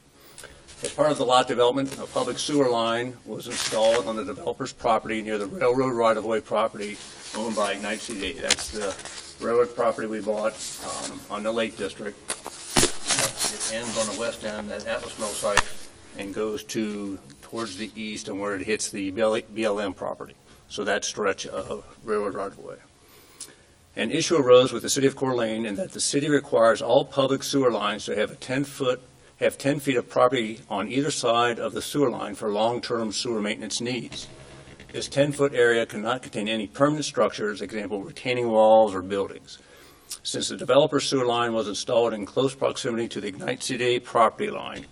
As part of the lot development, a public sewer line was installed on the developer's property near the railroad right-of-way property owned by IgniteCDA. That's the railroad property we bought on the Lake District. It ends on the west end at Atlas Mill site and goes towards the east and where it hits the BLM property. So that stretch of railroad right-of-way. An issue arose with the city of Coeur d'Alene in that the city requires all public sewer lines to have 10 feet of property on either side of the sewer line for long-term sewer maintenance needs. This 10-foot area cannot contain any permanent structures, example, retaining walls or buildings. Since the developer's sewer line was installed in close proximity to the IgniteCDA property line,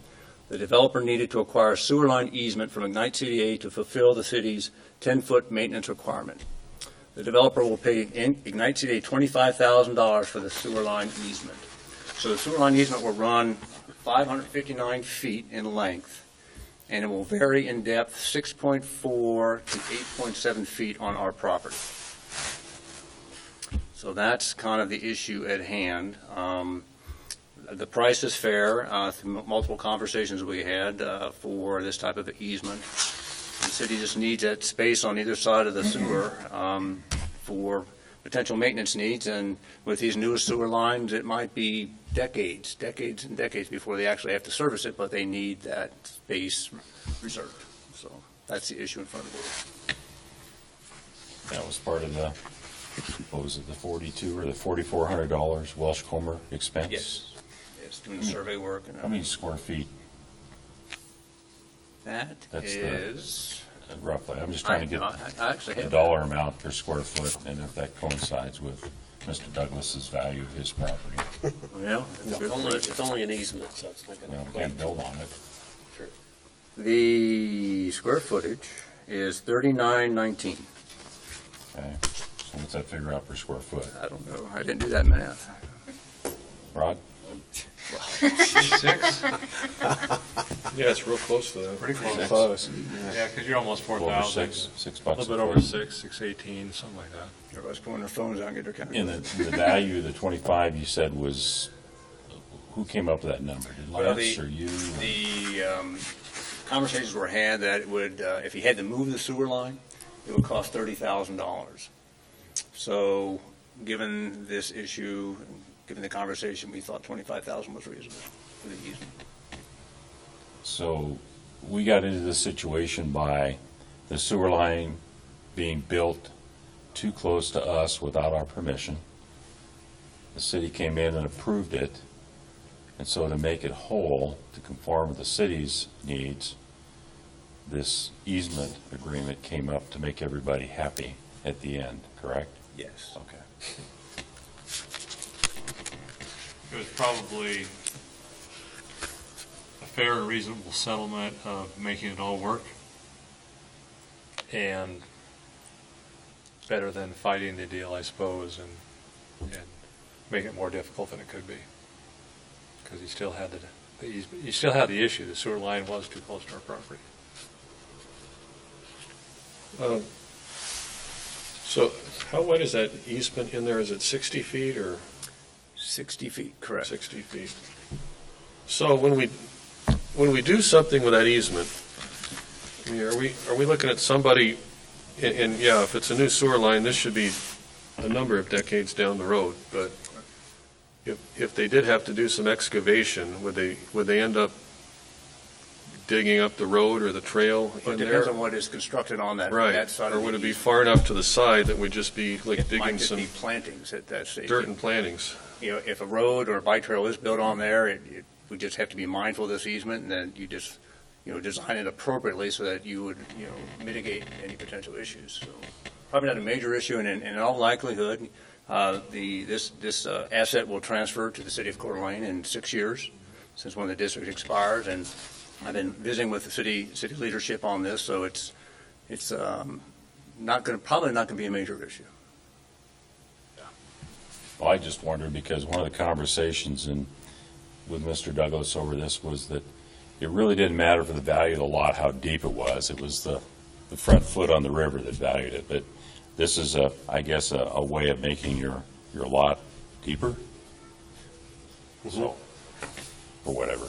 the developer needed to acquire sewer line easement from IgniteCDA to fulfill the city's 10-foot maintenance requirement. The developer will pay IgniteCDA $25,000 for the sewer line easement. So the sewer line easement will run 559 feet in length, and it will vary in depth 6.4 to 8.7 feet on our property. So that's kind of the issue at hand. The price is fair through multiple conversations we had for this type of easement. The city just needs that space on either side of the sewer for potential maintenance needs, and with these new sewer lines, it might be decades and decades before they actually have to service it, but they need that space reserved. So that's the issue in front of the board. That was part of the, what was it, the 42 or the $4,400 Welsh Comer expense? Yes, it's doing the survey work. And How many square feet? That's is roughly, I'm just trying to get I actually the have dollar amount per square foot, and if that coincides with Mr. Douglas's value of his property. Well, It's only an easement, so it's not Well, going we can't build on it. the square footage is 3919. Okay, so what's that figure out per square foot? I don't know. I didn't do that math. Rod? 6? Yeah, it's real close to that. Pretty close. Close. Yeah, because you're almost Over 4,000. $6 A bucks little bit a over foot. 618, something like that. Everybody's pulling their phones out and get their And calculators. the value of the 25 you said was, who came up with that number? Did Well, Lance or you? The conversations were had that it would, if you had to move the sewer line, it would cost $30,000. So, given this issue, given the conversation, we thought $25,000 was reasonable for the easement. So we got into this situation by the sewer line being built too close to us without our permission. The city came in and approved it. And so to make it whole, to conform with the city's needs, this easement agreement came up to make everybody happy at the end, correct? Yes. Okay. It was probably a fair and reasonable settlement of making it all work. And better than fighting the deal, I suppose, and make it more difficult than it could be. Because you still had the issue, the sewer line was too close to our property. So how wide is that easement in there? Is it 60 feet or 60 feet, correct. 60 feet? So when we do something with that easement, I mean, are we looking at somebody, and yeah, if it's a new sewer line, this should be a number of decades down the road, but if they did have to do some excavation, would they end up digging up the road or the trail Well, in it depends there? on what is constructed on that Right, side or of would the it be easement. far enough to the side that would just be like It digging might just some be plantings at that stage. dirt and plantings? You know, if a road or a bike trail is built on there, we just have to be mindful of this easement, and then you just, design it appropriately so that you would, mitigate any potential issues. So probably not a major issue, and in all likelihood, this asset will transfer to the city of Coeur d'Alene in 6 years. since when the district expires, and I've been visiting with the city leadership on this, so it's probably not going to be a major issue. Well, I just wondered, because one of the conversations with Mr. Douglas over this was that it really didn't matter for the value of the lot how deep it was. It was the front foot on the river that valued it. But this is, I guess, a way of making your lot deeper. So, or whatever.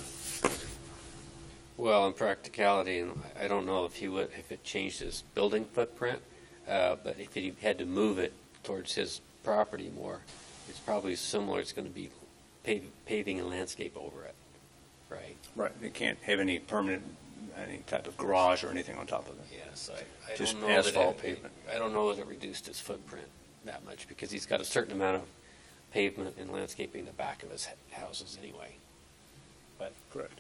Well, in practicality, and I don't know if it changed his building footprint, but if he had to move it towards his property more, it's probably similar. It's going to be paving and landscape over it, right? Right. They can't have any type of garage or anything on top of it. Yes, I Just don't know asphalt that pavement. I don't know that it reduced his footprint that much, because he's got a certain amount of pavement and landscaping in the back of his houses anyway. But Correct.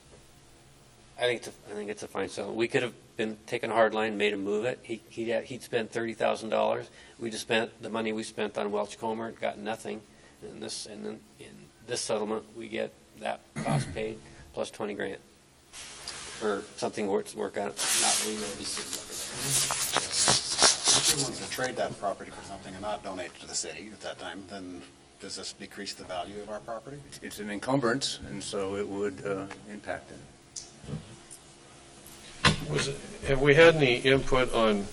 I think it's a fine sell. We could have been taken a hard line, made him move it. He'd spent $30,000. We just spent the money we spent on Welch Comer, got nothing. And then in this settlement, we get that cost paid plus $20,000 for something where it's work out not really If he wants to trade that property for something and not donate it to the city at that time, then does this decrease the value of our property? It's an encumbrance, and so it would impact it. Have we had any input on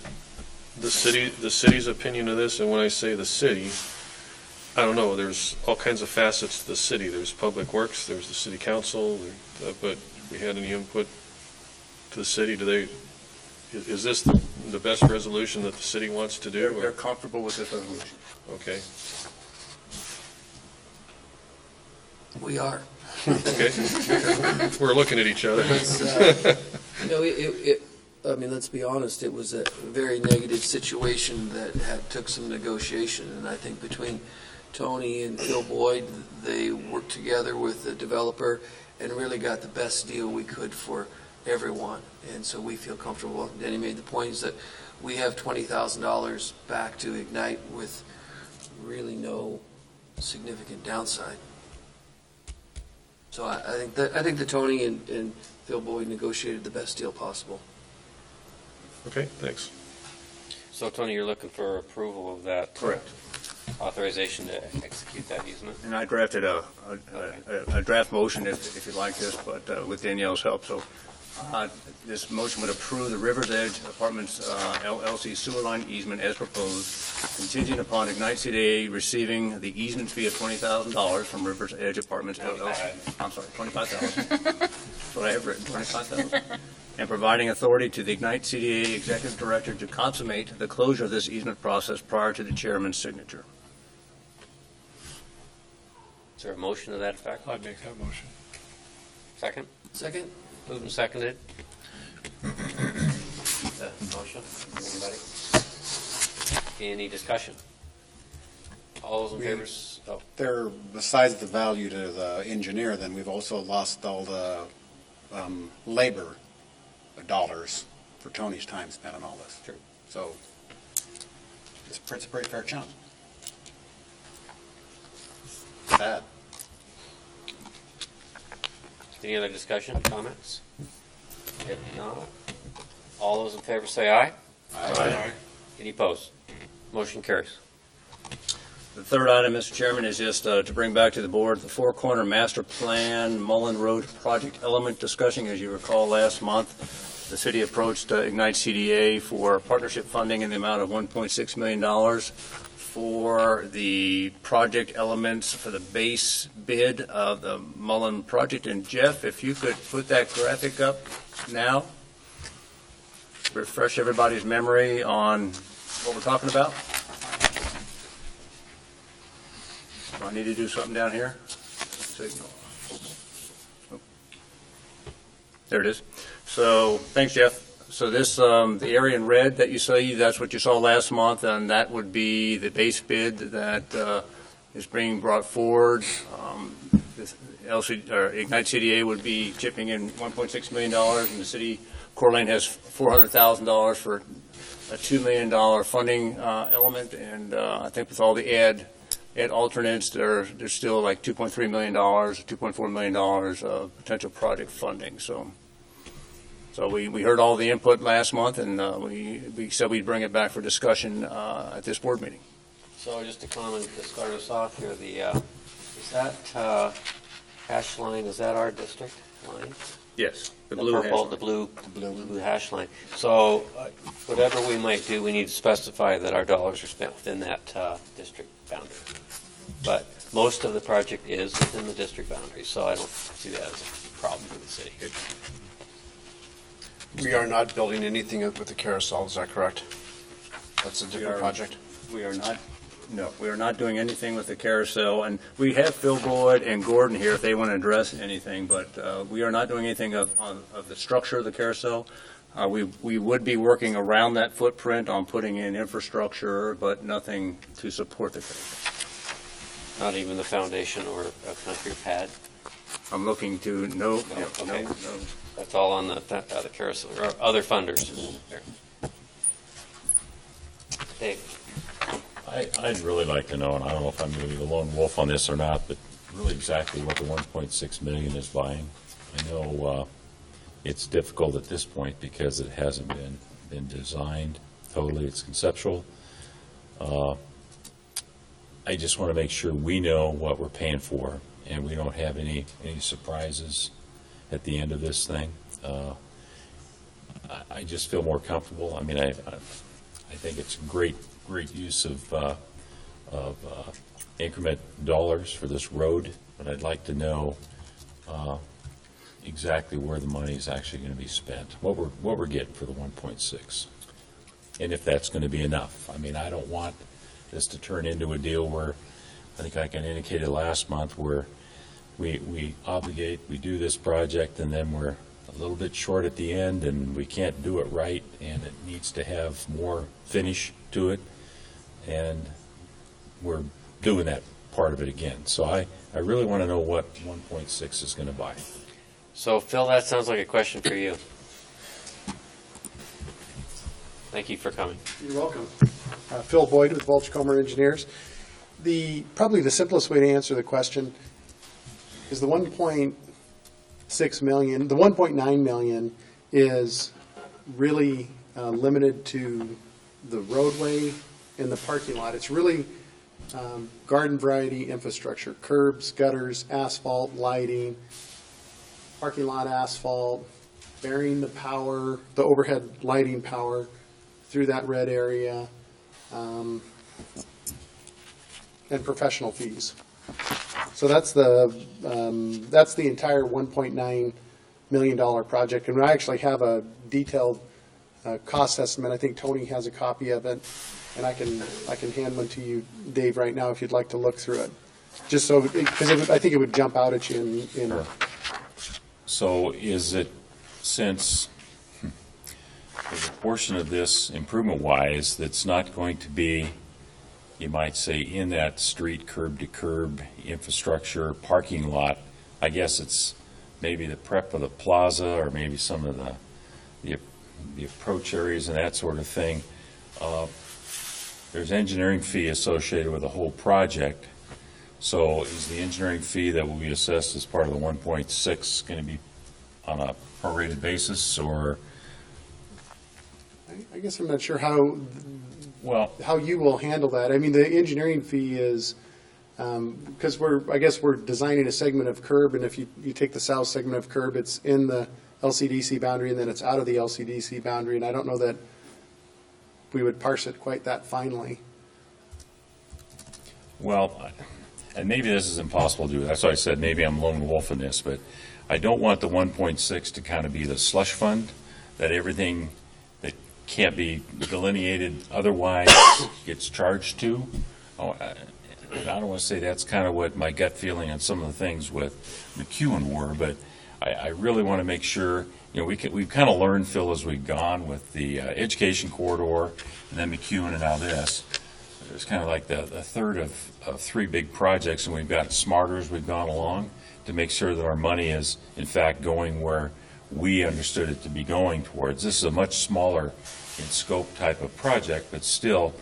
the city's opinion of this? And when I say the city, I don't know, there's all kinds of facets to the city. There's Public Works, there's the city council, but we had any input to the city? Is this the best resolution that the city wants to do? They're comfortable with this resolution. Okay. We are. Okay. We're looking at each other. I mean, let's be honest, it was a very negative situation that took some negotiation, and I think between Tony and Phil Boyd, they worked together with the developer and really got the best deal we could for everyone, and so we feel comfortable. Danny made the point is that we have $20,000 back to Ignite with really no significant downside. So I think that Tony and Phil Boyd negotiated the best deal possible. Okay, thanks. So, Tony, you're looking for approval of that? Correct. Authorization to execute that easement? And I drafted a draft motion, if you like this, but with Danielle's help. So this motion would approve the River's Edge Apartments LLC sewer line easement as proposed, contingent upon IgniteCDA receiving the easement fee of $20,000 from River's Edge Apartments LLC. I'm sorry, $25,000. That's what I have written, $25,000. And providing authority to the IgniteCDA Executive Director to consummate the closure of this easement process prior to the chairman's signature. Is there a motion to that effect? I'd make that motion. Second? Second? Moved and seconded. Motion? Anybody? Any discussion? All those in favor? There, besides the value to the engineer, then we've also lost all the labor dollars for Tony's time spent on all this. True. So it's a pretty fair chunk. Sad. Any other discussion, comments? If not, all those in favor say aye. Aye. Any opposed? Motion carries. The third item, Mr. Chairman, is just to bring back to the board the Four Corner Master Plan Mullen Road project element discussion. As you recall, last month, the city approached IgniteCDA for partnership funding in the amount of $1.6 million for the project elements for the base bid of the Mullen project. And Jeff, if you could put that graphic up now, refresh everybody's memory on what we're talking about. Do I need to do something down here? Signal. Oh. There it is. So, thanks, Jeff. So this, the area in red that you see, that's what you saw last month, and that would be the base bid that is being brought forward. This IgniteCDA would be chipping in $1.6 million, and the city of Coeur d'Alene has $400,000 for a $2 million funding element, and I think with all the at alternates, there's still like $2.3 million, $2.4 million of potential project funding. So we heard all the input last month, and we said we'd bring it back for discussion at this board meeting. So just a comment to start us off here, is that hash line, is that our district line? Yes, the The blue purple, hash. the blue hash line. So whatever we might do, we need to specify that our dollars are spent within that district boundary. But most of the project is within the district boundary, so I don't see that as a problem for the city. We are not building anything with the carousel, is that correct? That's a different project? We are not, no, we are not doing anything with the carousel, and we have Phil Boyd and Gordon here if they want to address anything, but we are not doing anything of the structure of the carousel. We would be working around that footprint on putting in infrastructure, but nothing to support the carousel. Not even the foundation or a concrete pad? I'm looking to, no. Okay. That's all on the carousel, or other funders. There. Dave? I'd really like to know, and I don't know if I'm going to be the lone wolf on this or not, but really exactly what the 1.6 million is buying. I know it's difficult at this point because it hasn't been designed totally. It's conceptual. I just want to make sure we know what we're paying for, and we don't have any surprises at the end of this thing. I just feel more comfortable. I mean, I think it's a great use of increment dollars for this road, but I'd like to know exactly where the money is actually going to be spent, what we're getting for the 1.6, and if that's going to be enough. I mean, I don't want this to turn into a deal where, I think I can indicate it last month, where we obligate, we do this project, and then we're a little bit short at the end, and we can't do it right, and it needs to have more finish to it, and we're doing that part of it again. So I really want to know what 1.6 is going to buy. So, Phil, that sounds like a question for you. Thank you for coming. You're welcome. Phil Boyd with Vulch-Comer Engineers. Probably the simplest way to answer the question is the 1.6 million, the 1.9 million is really limited to the roadway and the parking lot. It's really garden variety infrastructure, curbs, gutters, asphalt, lighting, parking lot asphalt, burying the power, the overhead lighting power through that red area, and professional fees. So that's the entire $1.9 million project, and I actually have a detailed cost estimate. I think Tony has a copy of it, and I can hand one to you, Dave, right now if you'd like to look through it. Just so, because I think it would jump out at you. Sure. So is it, since there's a portion of this improvement-wise that's not going to be, you might say, in that street curb-to-curb infrastructure parking lot, I guess it's maybe the prep of the plaza or maybe some of the approach areas and that sort of thing. There's engineering fee associated with the whole project. So is the engineering fee that will be assessed as part of the 1.6 going to be on a prorated basis, or? I guess I'm not sure how you will handle that. I mean, the engineering fee is, because we're designing a segment of curb, and if you take the south segment of curb, it's in the LCDC boundary, and then it's out of the LCDC boundary, and I don't know that we would parse it quite that finely. Well, and maybe this is impossible to do. That's why I said maybe I'm lone wolf in this, but I don't want the 1.6 to kind of be the slush fund, that everything that can't be delineated otherwise gets charged to. I don't want to say that's kind of what my gut feeling on some of the things with McEwen were, but I really want to make sure, we've kind of learned, Phil, as we've gone with the education corridor and then McEwen and now this. It's kind of like the third of three big projects, and we've got smarter as we've gone along to make sure that our money is, in fact, going where we understood it to be going towards. This is a much smaller in scope type of project, but still,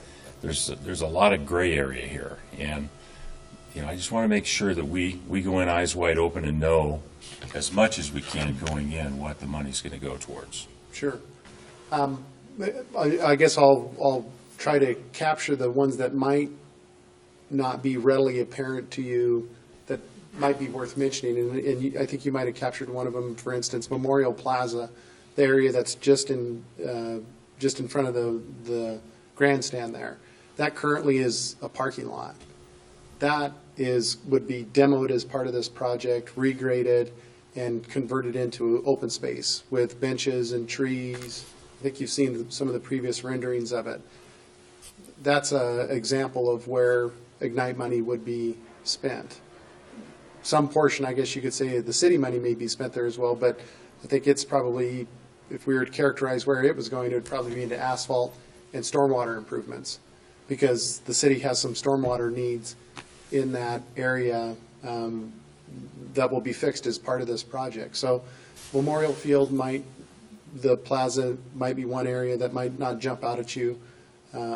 there's a lot of gray area here, and I just want to make sure that we go in eyes wide open and know as much as we can going in what the money's going to go towards. Sure. I guess I'll try to capture the ones that might not be readily apparent to you that might be worth mentioning. And I think you might have captured one of them, for instance, Memorial Plaza, the area that's just in front of the grandstand there. That currently is a parking lot. That would be demoed as part of this project, regraded, and converted into open space with benches and trees. I think you've seen some of the previous renderings of it. That's an example of where Ignite money would be spent. Some portion, I guess you could say, the city money may be spent there as well, but I think it's probably, if we were to characterize where it was going, it would probably be into asphalt and stormwater improvements, because the city has some stormwater needs in that area that will be fixed as part of this project. So Memorial Field the plaza might be one area that might not jump out at you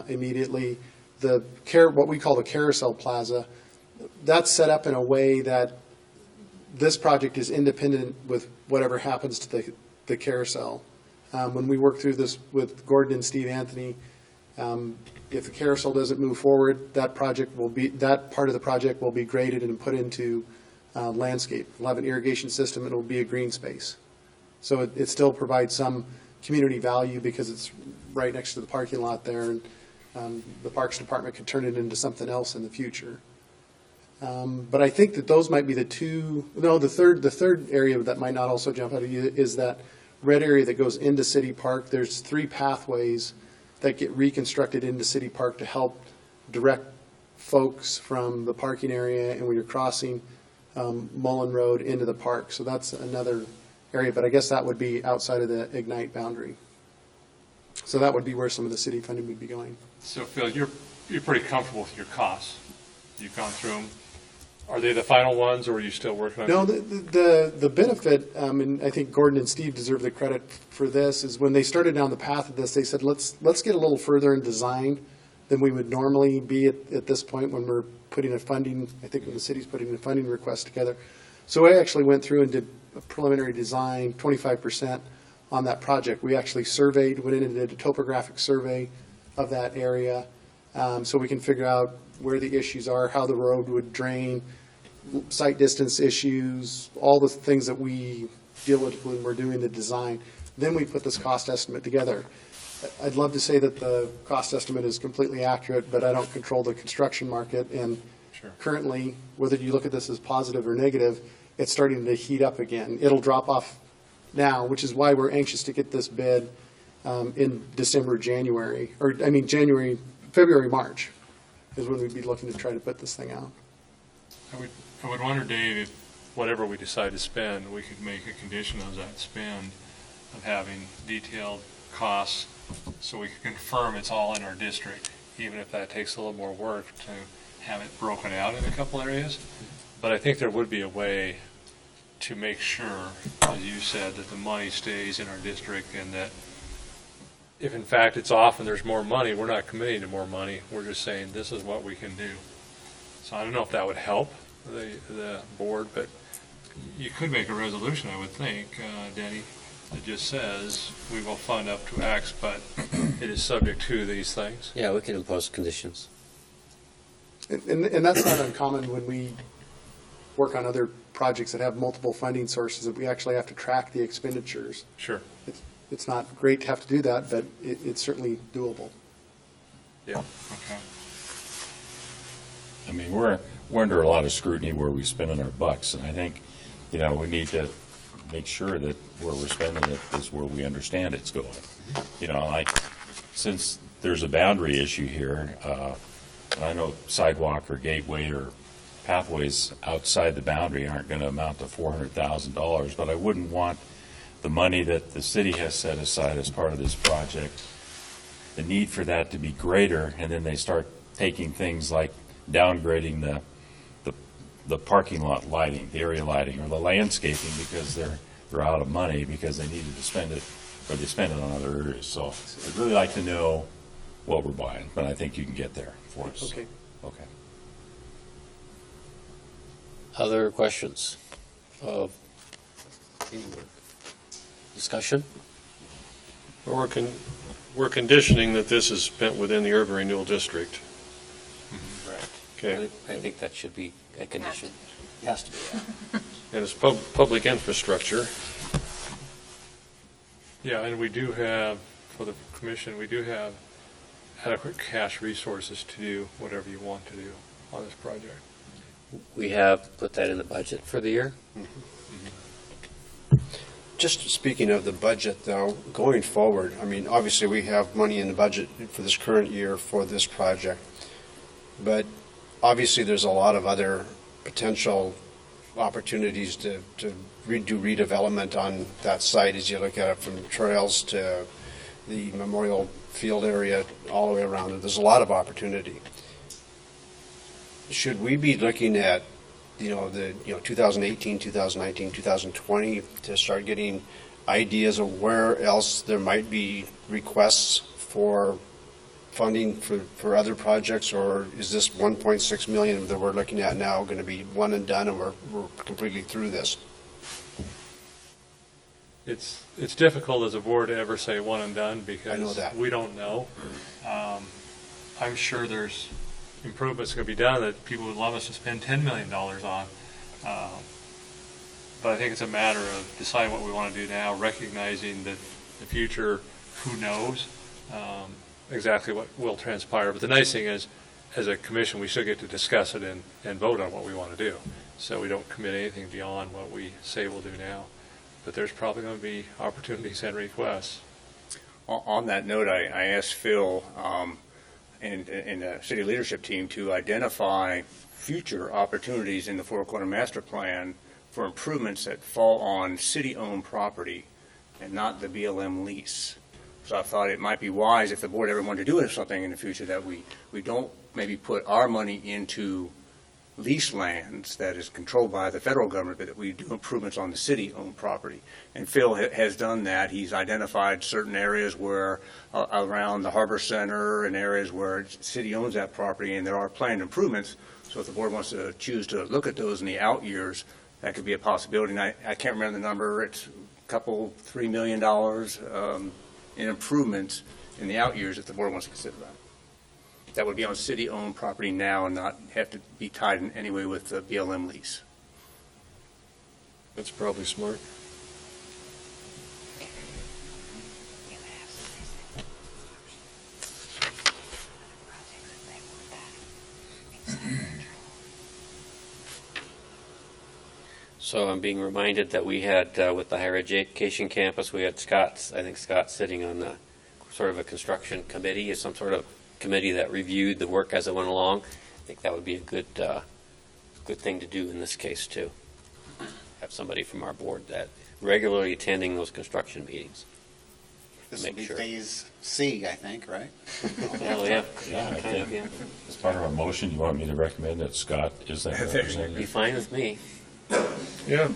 immediately. What we call the Carousel Plaza, that's set up in a way that this project is independent with whatever happens to the carousel. When we work through this with Gordon and Steve Anthony, if the carousel doesn't move forward, that part of the project will be graded and put into landscape. We'll have an irrigation system, and it will be a green space. So it still provides some community value because it's right next to the parking lot there, and the Parks Department could turn it into something else in the future. But I think that those might be the third area that might not also jump out at you is that red area that goes into City Park. There's 3 pathways that get reconstructed into City Park to help direct folks from the parking area and when you're crossing Mullen Road into the park. So that's another area, but I guess that would be outside of the Ignite boundary. So that would be where some of the city funding would be going. So Phil, you're pretty comfortable with your costs. You've gone through them. Are they the final ones, or are you still working on No, the benefit, and I think Gordon and Steve deserve the credit for this, is when they started down the path of this, they said, let's get a little further in design than we would normally be at this point when we're putting when the city's putting a funding request together. So I actually went through and did a preliminary design, 25% on that project. We actually went in and did a topographic survey of that area, so we can figure out where the issues are, how the road would drain, site distance issues, all the things that we deal with when we're doing the design. Then we put this cost estimate together. I'd love to say that the cost estimate is completely accurate, but I don't control the construction market. And currently, whether you look at this as positive or negative, it's starting to heat up again. It'll drop off now, which is why we're anxious to get this bid in February, March is when we'd be looking to try to put this thing out. I would wonder, Dave, if whatever we decide to spend, we could make a condition of that spend of having detailed costs so we can confirm it's all in our district, even if that takes a little more work to have it broken out in a couple areas. But I think there would be a way to make sure, as you said, that the money stays in our district, and that if in fact it's off and there's more money, we're not committing to more money. We're just saying this is what we can do. So I don't know if that would help the board, but you could make a resolution, I would think, Denny, that just says we will fund up to X, but it is subject to these things. Yeah, we can impose conditions. And that's not uncommon when we work on other projects that have multiple funding sources, that we actually have to track the expenditures. Sure. It's not great to have to do that, but it's certainly doable. Yeah. Okay. I mean, we're under a lot of scrutiny where we spending our bucks, and I think, we need to make sure that where we're spending it is where we understand it's going. Since there's a boundary issue here, I know sidewalk or gateway or pathways outside the boundary aren't going to amount to $400,000, but I wouldn't want the money that the city has set aside as part of this project, the need for that to be greater, and then they start taking things like downgrading the parking lot lighting, the area lighting, or the landscaping because they're out of money because they needed to spend it, or they spend it on other areas. So I'd really like to know what we're buying, but I think you can get there for us. Okay. Okay. Other questions of anyone? Discussion? Well, we're conditioning that this is spent within the urban renewal district. Right. Okay. I think that should be a condition. It has to be. And it's public infrastructure. Yeah, and we do have, for the commission, we do have adequate cash resources to do whatever you want to do on this project. We have put that in the budget for the year. Just speaking of the budget, though, going forward, I mean, obviously, we have money in the budget for this current year for this project. But obviously, there's a lot of other potential opportunities to do redevelopment on that site as you look at it, from trails to the memorial field area, all the way around it. There's a lot of opportunity. Should we be looking at, 2018, 2019, 2020 to start getting ideas of where else there might be requests for funding for other projects, or is this 1.6 million that we're looking at now going to be one and done and we're completely through this? It's difficult as a board to ever say one and done I know because that. we don't know. I'm sure there's improvements going to be done that people would love us to spend $10 million on. But I think it's a matter of deciding what we want to do now, recognizing that the future, who knows exactly what will transpire. But the nice thing is, as a commission, we still get to discuss it and vote on what we want to do. So we don't commit anything beyond what we say we'll do now. But there's probably going to be opportunities and requests. On that note, I asked Phil and the city leadership team to identify future opportunities in the Four Corner Master Plan for improvements that fall on city-owned property and not the BLM lease. So I thought it might be wise if the board ever wanted to do something in the future that we don't maybe put our money into lease lands that is controlled by the federal government, but that we do improvements on the city-owned property. And Phil has done that. He's identified certain areas where, around the Harbor Center and areas where the city owns that property, and there are planned improvements. So if the board wants to choose to look at those in the out years, that could be a possibility. And I can't remember the number. It's $3 million in improvements in the out years if the board wants to consider that. That would be on city-owned property now and not have to be tied in any way with the BLM lease. That's probably smart. So I'm being reminded that we had, with the higher education campus, we had Scott sitting on the sort of a construction committee, or some sort of committee that reviewed the work as it went along. I think that would be a good thing to do in this case too. Have somebody from our board that regularly attending those construction meetings. This will be phase C, I think, right? Well, yeah. Yeah, I think as part of a motion, you want me to recommend that Scott is that representative? Be fine with me. Yeah,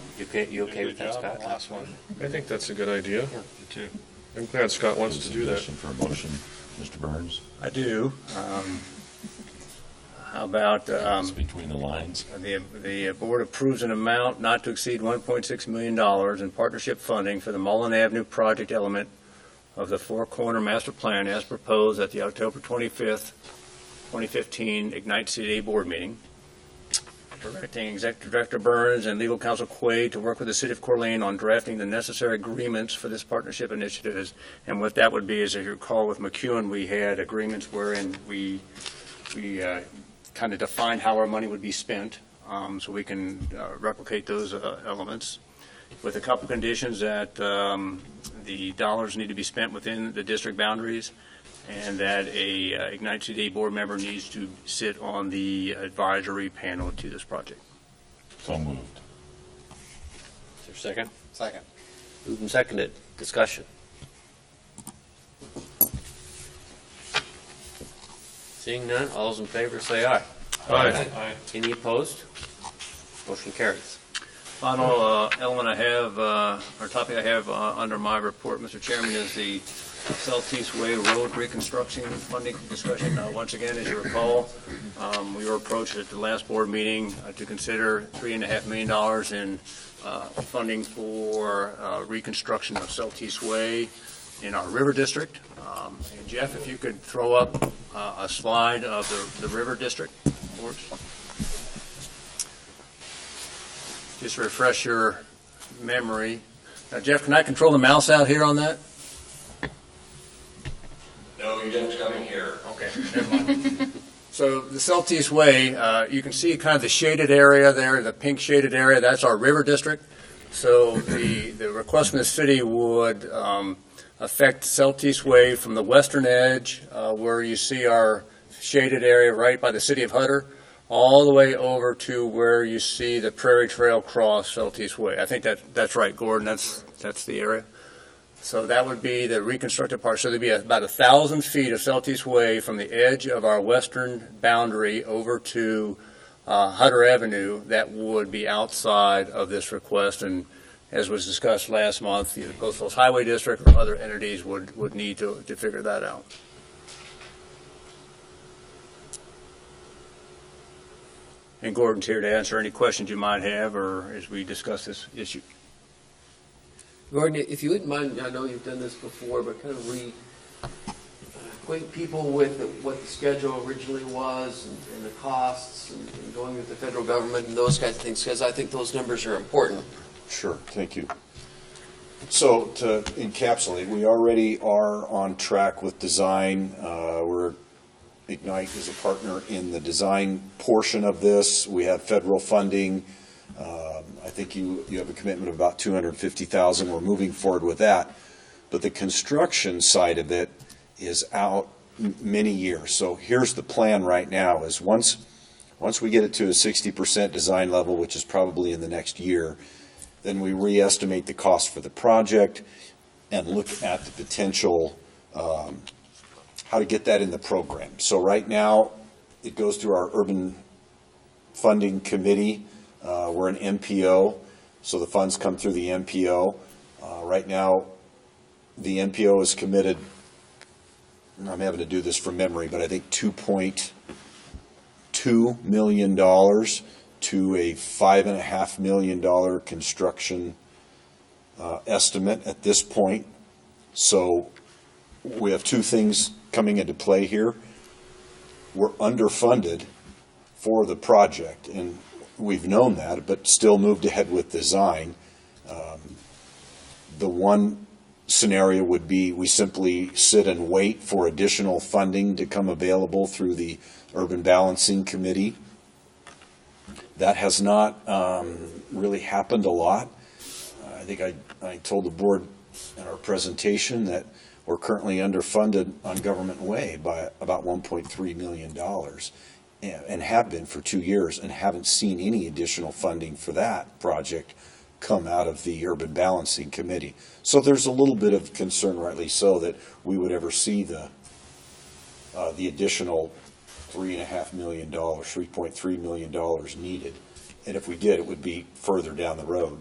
You okay with that, Scott? Last one. I think that's a good idea. Yeah. Too. I'm glad Scott wants to do that. For a motion, Mr. Burns? I do. How about It's between the lines. the board approves an amount not to exceed $1.6 million in partnership funding for the Mullen Avenue project element of the Four Corner Master Plan as proposed at the October 25th, 2015 IgniteCDA board meeting. Directing Executive Director Burns and Legal Counsel Quaid to work with the City of Coeur d'Alene on drafting the necessary agreements for this partnership initiative. And what that would be is, as you recall, with McEwen, we had agreements wherein we kind of defined how our money would be spent, so we can replicate those elements, with a couple conditions that the dollars need to be spent within the district boundaries, and that a IgniteCDA board member needs to sit on the advisory panel to this project. So moved. Is there a second? Second. Moved and seconded. Discussion. Seeing none, all those in favor say aye. Aye. Any opposed? Motion carries. Final element I have, or topic I have under my report, Mr. Chairman, is the Southeast Way Road reconstruction funding discussion. Once again, as you recall, we were approached at the last board meeting to consider $3.5 million in funding for reconstruction of Southeast Way in our river district. And Jeff, if you could throw up a slide of the river district for us. Just refresh your memory. Now, Jeff, can I control the mouse out here on that? No, you didn't come in here. Okay, never mind. So the Southeast Way, you can see kind of the shaded area there, the pink shaded area, that's our river district. So the request from the city would affect Southeast Way from the western edge, where you see our shaded area right by the city of Hutter, all the way over to where you see the Prairie Trail cross Southeast Way. I think that's right, Gordon, that's the area. So that would be the reconstructed part. So there'd be about 1,000 feet of Southeast Way from the edge of our western boundary over to Hutter Avenue that would be outside of this request. And as was discussed last month, the Coastal Highway District or other entities would need to figure that out. And Gordon's here to answer any questions you might have or as we discuss this issue. Gordon, if you wouldn't mind, I know you've done this before, but kind of acquaint people with what the schedule originally was and the costs and going with the federal government and those kinds of things, because I think those numbers are important. Sure, thank you. So to encapsulate, we already are on track with design. Ignite is a partner in the design portion of this. We have federal funding. I think you have a commitment of about $250,000. We're moving forward with that. But the construction side of it is out many years. So here's the plan right now is once we get it to a 60% design level, which is probably in the next year, then we re-estimate the cost for the project and look at the potential how to get that in the program. So right now it goes through our urban funding committee. We're an MPO, so the funds come through the MPO. Right now, the MPO is committed, I'm having to do this from memory, but I think $2.2 million to a $5.5 million construction estimate at this point. So we have two things coming into play here. We're underfunded for the project, and we've known that, but still moved ahead with design. The one scenario would be we simply sit and wait for additional funding to come available through the Urban Balancing Committee. That has not really happened a lot. I think I told the board in our presentation that we're currently underfunded on Government Way by about $1.3 million. And have been for 2 years and haven't seen any additional funding for that project come out of the Urban Balancing Committee. So there's a little bit of concern, rightly so, that we would ever see the additional $3.5 million, $3.3 million needed. And if we did, it would be further down the road.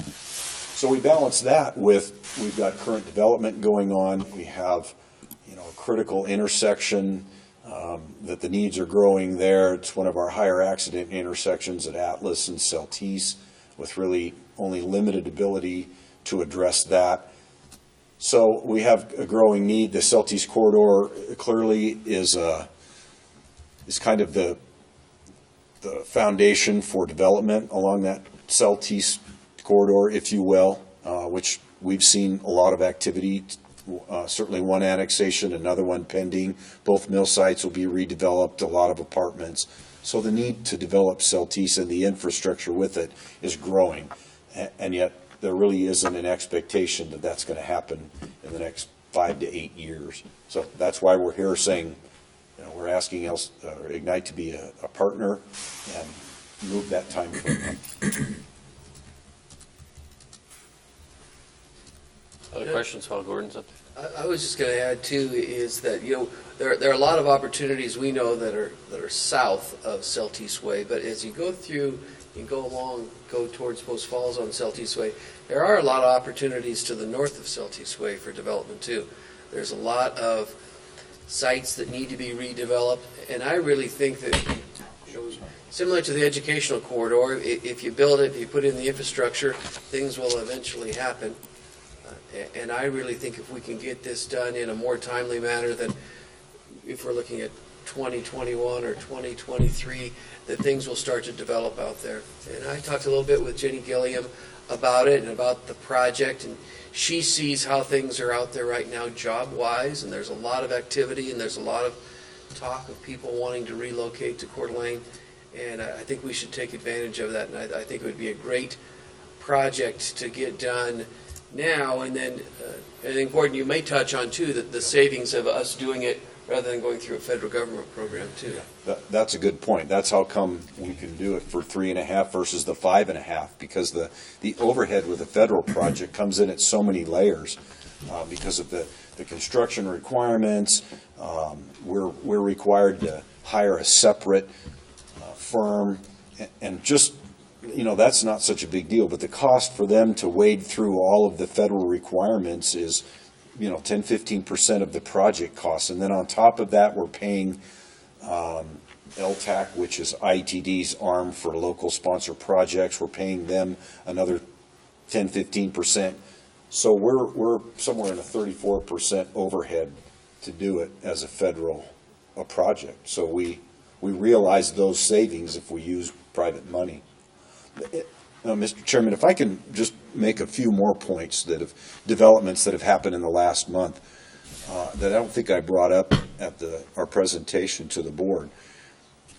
So we balance that with, we've got current development going on. We have, a critical intersection that the needs are growing there. It's one of our higher accident intersections at Atlas and Celtice, with really only limited ability to address that. So we have a growing need. The Celtice corridor clearly is kind of the foundation for development along that Celtice corridor, if you will, which we've seen a lot of activity. Certainly one annexation, another one pending. Both mill sites will be redeveloped, a lot of apartments. So the need to develop Celtice and the infrastructure with it is growing. And yet there really isn't an expectation that that's going to happen in the next 5 to 8 years. So that's why we're here saying, we're asking Ignite to be a partner and move that time forward. Other questions while Gordon's up there? I was just going to add too is that there are a lot of opportunities we know that are south of Celtice Way, but as you go through and go towards Post Falls on Celtice Way, there are a lot of opportunities to the north of Celtice Way for development too. There's a lot of sites that need to be redeveloped, and I really think that, similar to the educational corridor, if you build it, if you put in the infrastructure, things will eventually happen. And I really think if we can get this done in a more timely manner than if we're looking at 2021 or 2023, that things will start to develop out there. And I talked a little bit with Jenny Gilliam about it and about the project, and she sees how things are out there right now job-wise, and there's a lot of activity and there's a lot of talk of people wanting to relocate to Coeur d'Alene, and I think we should take advantage of that, and I think it would be a great project to get done now. And then I think, Gordon, you may touch on, too, that the savings of us doing it rather than going through a federal government program, too. That's a good point. That's how come we can do it for 3.5 versus the 5.5, because the overhead with a federal project comes in at so many layers because of the construction requirements. We're required to hire a separate firm, and just, that's not such a big deal, but the cost for them to wade through all of the federal requirements is 10-15% of the project cost. And then on top of that, we're paying LTAC, which is ITD's arm for local sponsor projects. We're paying them another 10-15%. So we're somewhere in a 34% overhead to do it as a federal project. So we realize those savings if we use private money. Mr. Chairman, if I can just make a few more points developments that have happened in the last month that I don't think I brought up at our presentation to the board.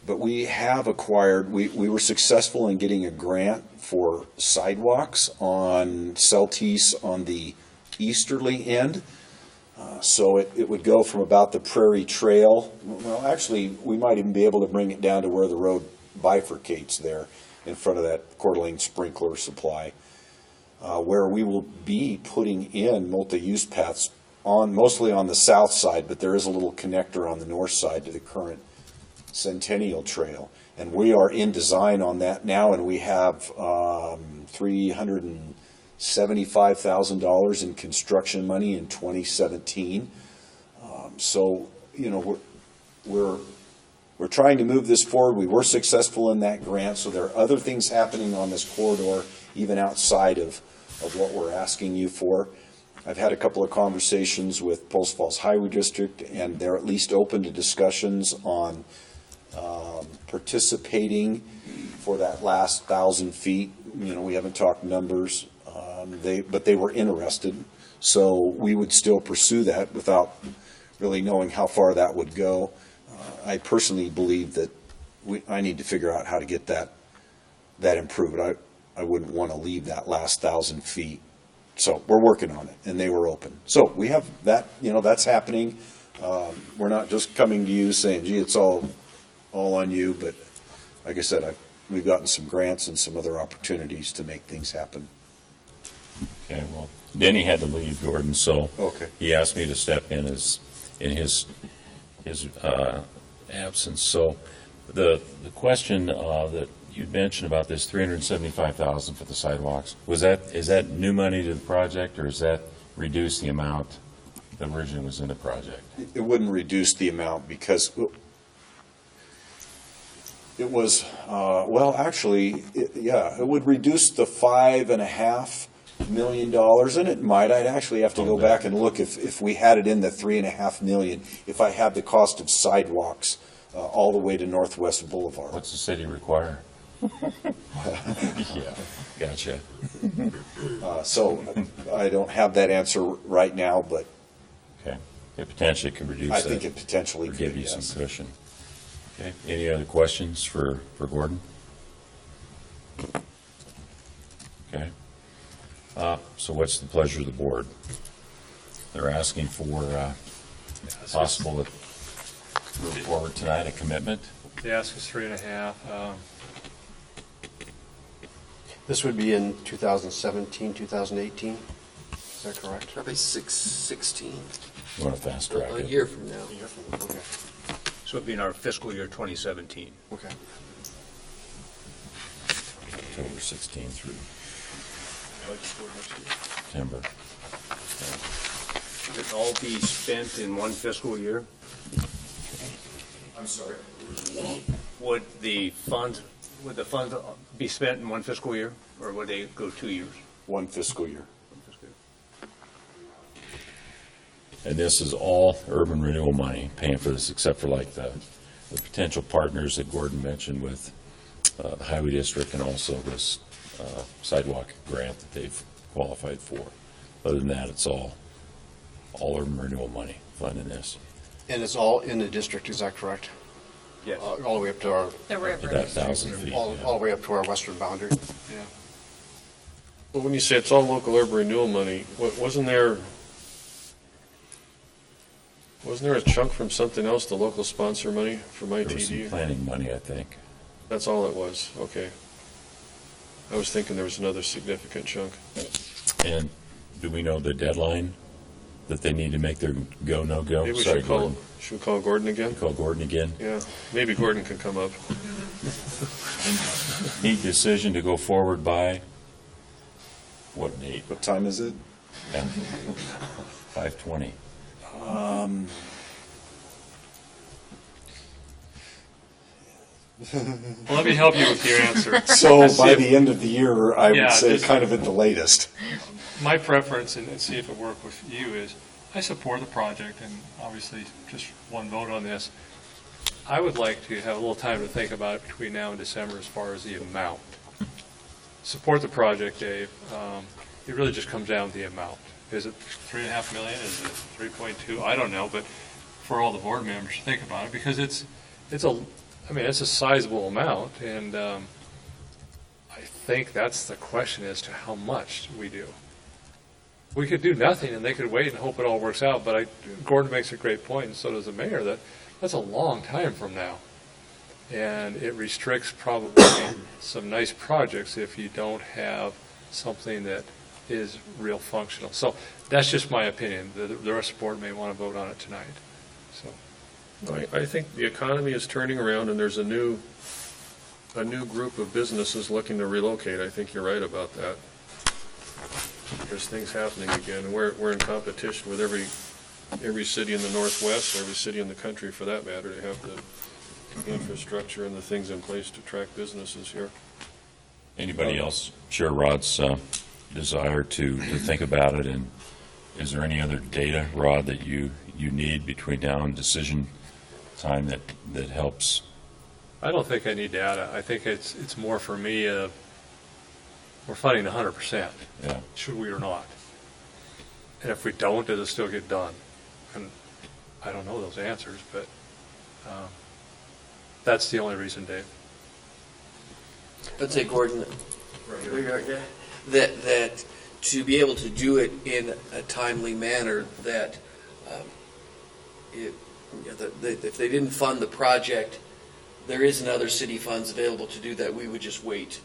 But we have acquired, we were successful in getting a grant for sidewalks on Celtice on the easterly end. So it would go from about the Prairie Trail. Well, actually, we might even be able to bring it down to where the road bifurcates there in front of that Coeur d'Alene sprinkler supply, where we will be putting in multi-use paths mostly on the south side, but there is a little connector on the north side to the current Centennial Trail. And we are in design on that now, and we have $375,000 in construction money in 2017. So, we're trying to move this forward. We were successful in that grant, so there are other things happening on this corridor, even outside of what we're asking you for. I've had a couple of conversations with Post Falls Highway District, and they're at least open to discussions on participating for that last 1,000 feet. We haven't talked numbers, but they were interested. So we would still pursue that without really knowing how far that would go. I personally believe that I need to figure out how to get that improved. I wouldn't want to leave that last 1,000 feet. So we're working on it, and they were open. So we have that, that's happening. We're not just coming to you saying, gee, it's all on you, but like I said, we've gotten some grants and some other opportunities to make things happen. Okay, well, Denny had to leave, Gordon, so okay. He asked me to step in in his absence. So the question that you mentioned about this $375,000 for the sidewalks, is that new money to the project, or does that reduce the amount that originally was in the project? It wouldn't reduce the amount because it was it would reduce the $5.5 million, and it might. I'd actually have to go back and look if we had it in the $3.5 million, if I had the cost of sidewalks all the way to Northwest Boulevard. What's the city require? Yeah, gotcha. So I don't have that answer right now, but okay, it potentially could reduce. I think it potentially could give you yes. some cushion. Okay. Any other questions for Gordon? Okay. So what's the pleasure of the board? They're asking for possible to move forward tonight, a commitment. They ask us 3.5. This would be in 2017, 2018. Is that correct? Probably 16. You want to fast track A it? year from now. Okay. So it'd be in our fiscal year 2017. Okay. October 16 through September. Okay. Would it all be spent in one fiscal year? I'm sorry? Would the funds be spent in one fiscal year, or would they go 2 years? One fiscal year. And this is all urban renewal money paying for this, except for like the potential partners that Gordon mentioned with the Highway District and also this sidewalk grant that they've qualified for. Other than that, it's all urban renewal money funding this. And it's all in the district, is that correct? Yes. All the way up to our, The river. That 1,000 feet. all the way up to our western boundary. Yeah. Well, when you say it's all local urban renewal money, wasn't there a chunk from something else, the local sponsor money from There was some ITD? planning money, I think. That's all it was, okay. I was thinking there was another significant chunk. And do we know the deadline that they need to make their go, no-go? Maybe we Sorry, should Gordon. call Gordon again? Call Gordon again. Yeah, maybe Gordon can come up. Need decision to go forward by what date? What time is it? Yeah. 5:20. Well, let me help you with your answer. So Let's see by if- the end of the year, I Yeah, would say just- kind of at the latest. My preference, and see if it works with you, is I support the project, and obviously just one vote on this. I would like to have a little time to think about it between now and December as far as the amount. Support the project, Dave. It really just comes down to the amount. Is it 3.5 million? Is it 3.2? I don't know, but for all the board members to think about it, because it's a sizable amount, and I think that's the question as to how much we do. We could do nothing, and they could wait and hope it all works out, but Gordon makes a great point, and so does the mayor, that's a long time from now. And it restricts probably some nice projects if you don't have something that is real functional. So that's just my opinion. The rest of the board may want to vote on it tonight. So I think the economy is turning around and there's a new group of businesses looking to relocate. I think you're right about that. There's things happening again, and we're in competition with every city in the Northwest, every city in the country for that matter, to have the infrastructure and the things in place to attract businesses here. Anybody else share Rod's desire to think about it? And is there any other data, Rod, that you need between now and decision time that helps? I don't think I need data. I think it's more for me, we're funding 100%. Yeah. Should we or not? And if we don't, does it still get done? And I don't know those answers, but that's the only reason, Dave. I'd say, Gordon, that to be able to do it in a timely manner, that if they didn't fund the project, there isn't other city funds available to do that. We would just wait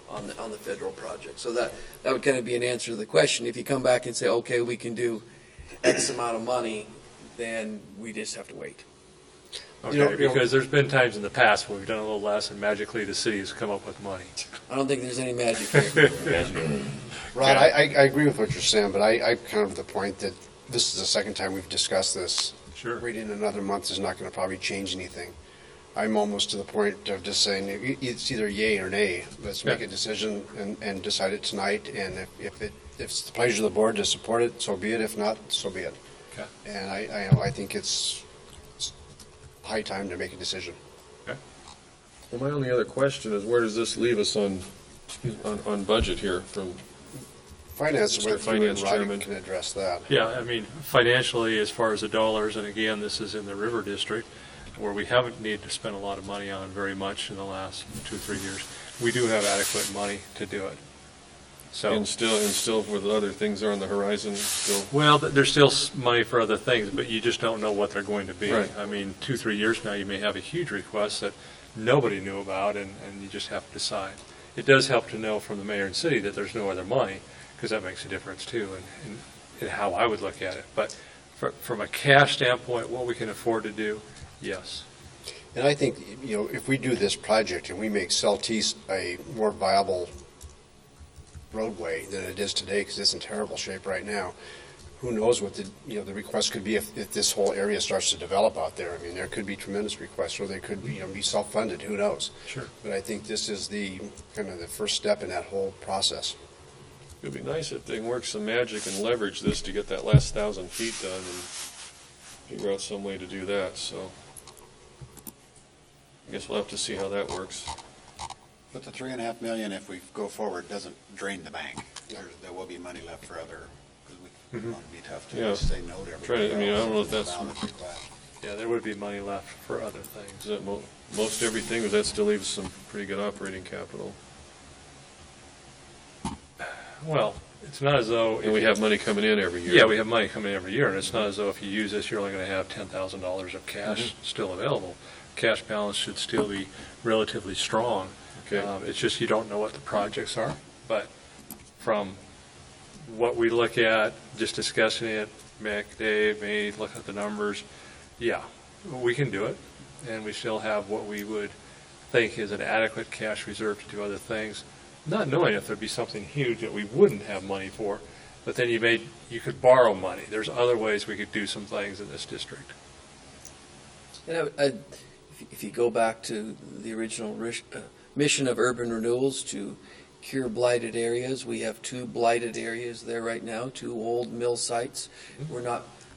on the federal project. So that would kind of be an answer to the question. If you come back and say, okay, we can do X amount of money, then we just have to wait. Okay, because there's been times in the past where we've done a little less and magically the city has come up with money. I don't think there's any magic here. Rod, I agree with what you're saying, but I'm kind of the point that this is the second time we've discussed this. Sure. Waiting another month is not going to probably change anything. I'm almost to the point of just saying it's either yay or nay. Let's make a decision and decide it tonight. And if it's the pleasure of the board to support it, so be it. If not, so be it. Okay. And I think it's high time to make a decision. Okay. Well, my only other question is, where does this leave us on budget here from Finance, Mr. whether Finance Roddy Chairman can address that. Yeah, I mean, financially, as far as the dollars, and again, this is in the River District, where we haven't needed to spend a lot of money on very much in the last 2-3 years. We do have adequate money to do it. So, and still with other things that are on the horizon still? well, there's still money for other things, but you just don't know what they're going to be. Right. I mean, 2-3 years from now, you may have a huge request that nobody knew about, and you just have to decide. It does help to know from the mayor and city that there's no other money, because that makes a difference too, in how I would look at it. But from a cash standpoint, what we can afford to do, yes. And I think, if we do this project and we make Celtice a more viable roadway than it is today, because it's in terrible shape right now, who knows what the request could be if this whole area starts to develop out there. I mean, there could be tremendous requests, or they could be self-funded, who knows? Sure. But I think this is the first step in that whole process. It'd be nice if they can work some magic and leverage this to get that last 1,000 feet done and figure out some way to do that, so I guess we'll have to see how that works. But the $3.5 million, if we go forward, doesn't drain the bank. There will be money left for other, because we want to be tough to Yeah. say no to everybody. I don't know if that's, Yeah, there would be money left for other things. is that most everything, or that still leaves some pretty good operating capital? Well, it's not as though. And we have money coming in every year. Yeah, we have money coming in every year, and it's not as though if you use this, you're only going to have $10,000 of cash still available. Cash balance should still be relatively strong. Okay. It's just you don't know what the projects are, but from what we look at, just discussing it, Mick, Dave, me, looking at the numbers, yeah, we can do it, and we still have what we would think is an adequate cash reserve to do other things, not knowing if there'd be something huge that we wouldn't have money for, but then you could borrow money. There's other ways we could do some things in this district. And if you go back to the original mission of urban renewals to cure blighted areas, we have 2 blighted areas there right now, 2 old mill sites.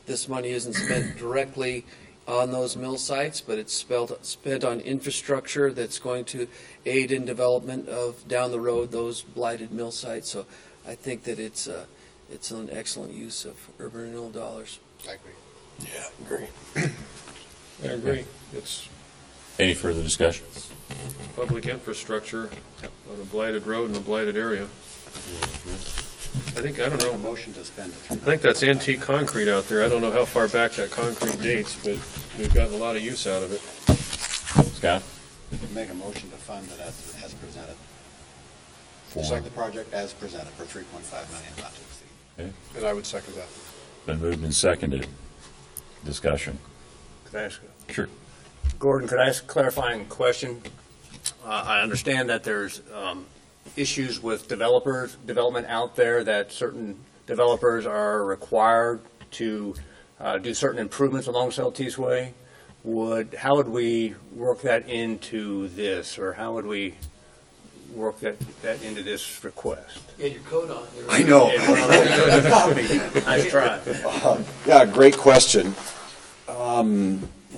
This money isn't spent directly on those mill sites, but it's spent on infrastructure that's going to aid in development of down the road those blighted mill sites. So I think that it's an excellent use of urban renewal dollars. I agree. Yeah, agree. I agree. It's Any further discussion? public infrastructure on a blighted road in a blighted area. I don't know. Motion to spend I think that's antique concrete out there. I don't know how far back that concrete dates, but we've gotten a lot of use out of it. Scott? Make a motion to fund it as presented. For- Just like the project as presented for $3.5 million, not to exceed. Okay. And I would second that. Been moved and seconded. Discussion. Could I ask, Sure. Gordon, could I ask a clarifying question? I understand that there's issues with development out there, that certain developers are required to do certain improvements along Celtice Way. How would we work that into this, or how would we work that into this request? Get your coat on. I know. Nice try. Yeah, great question.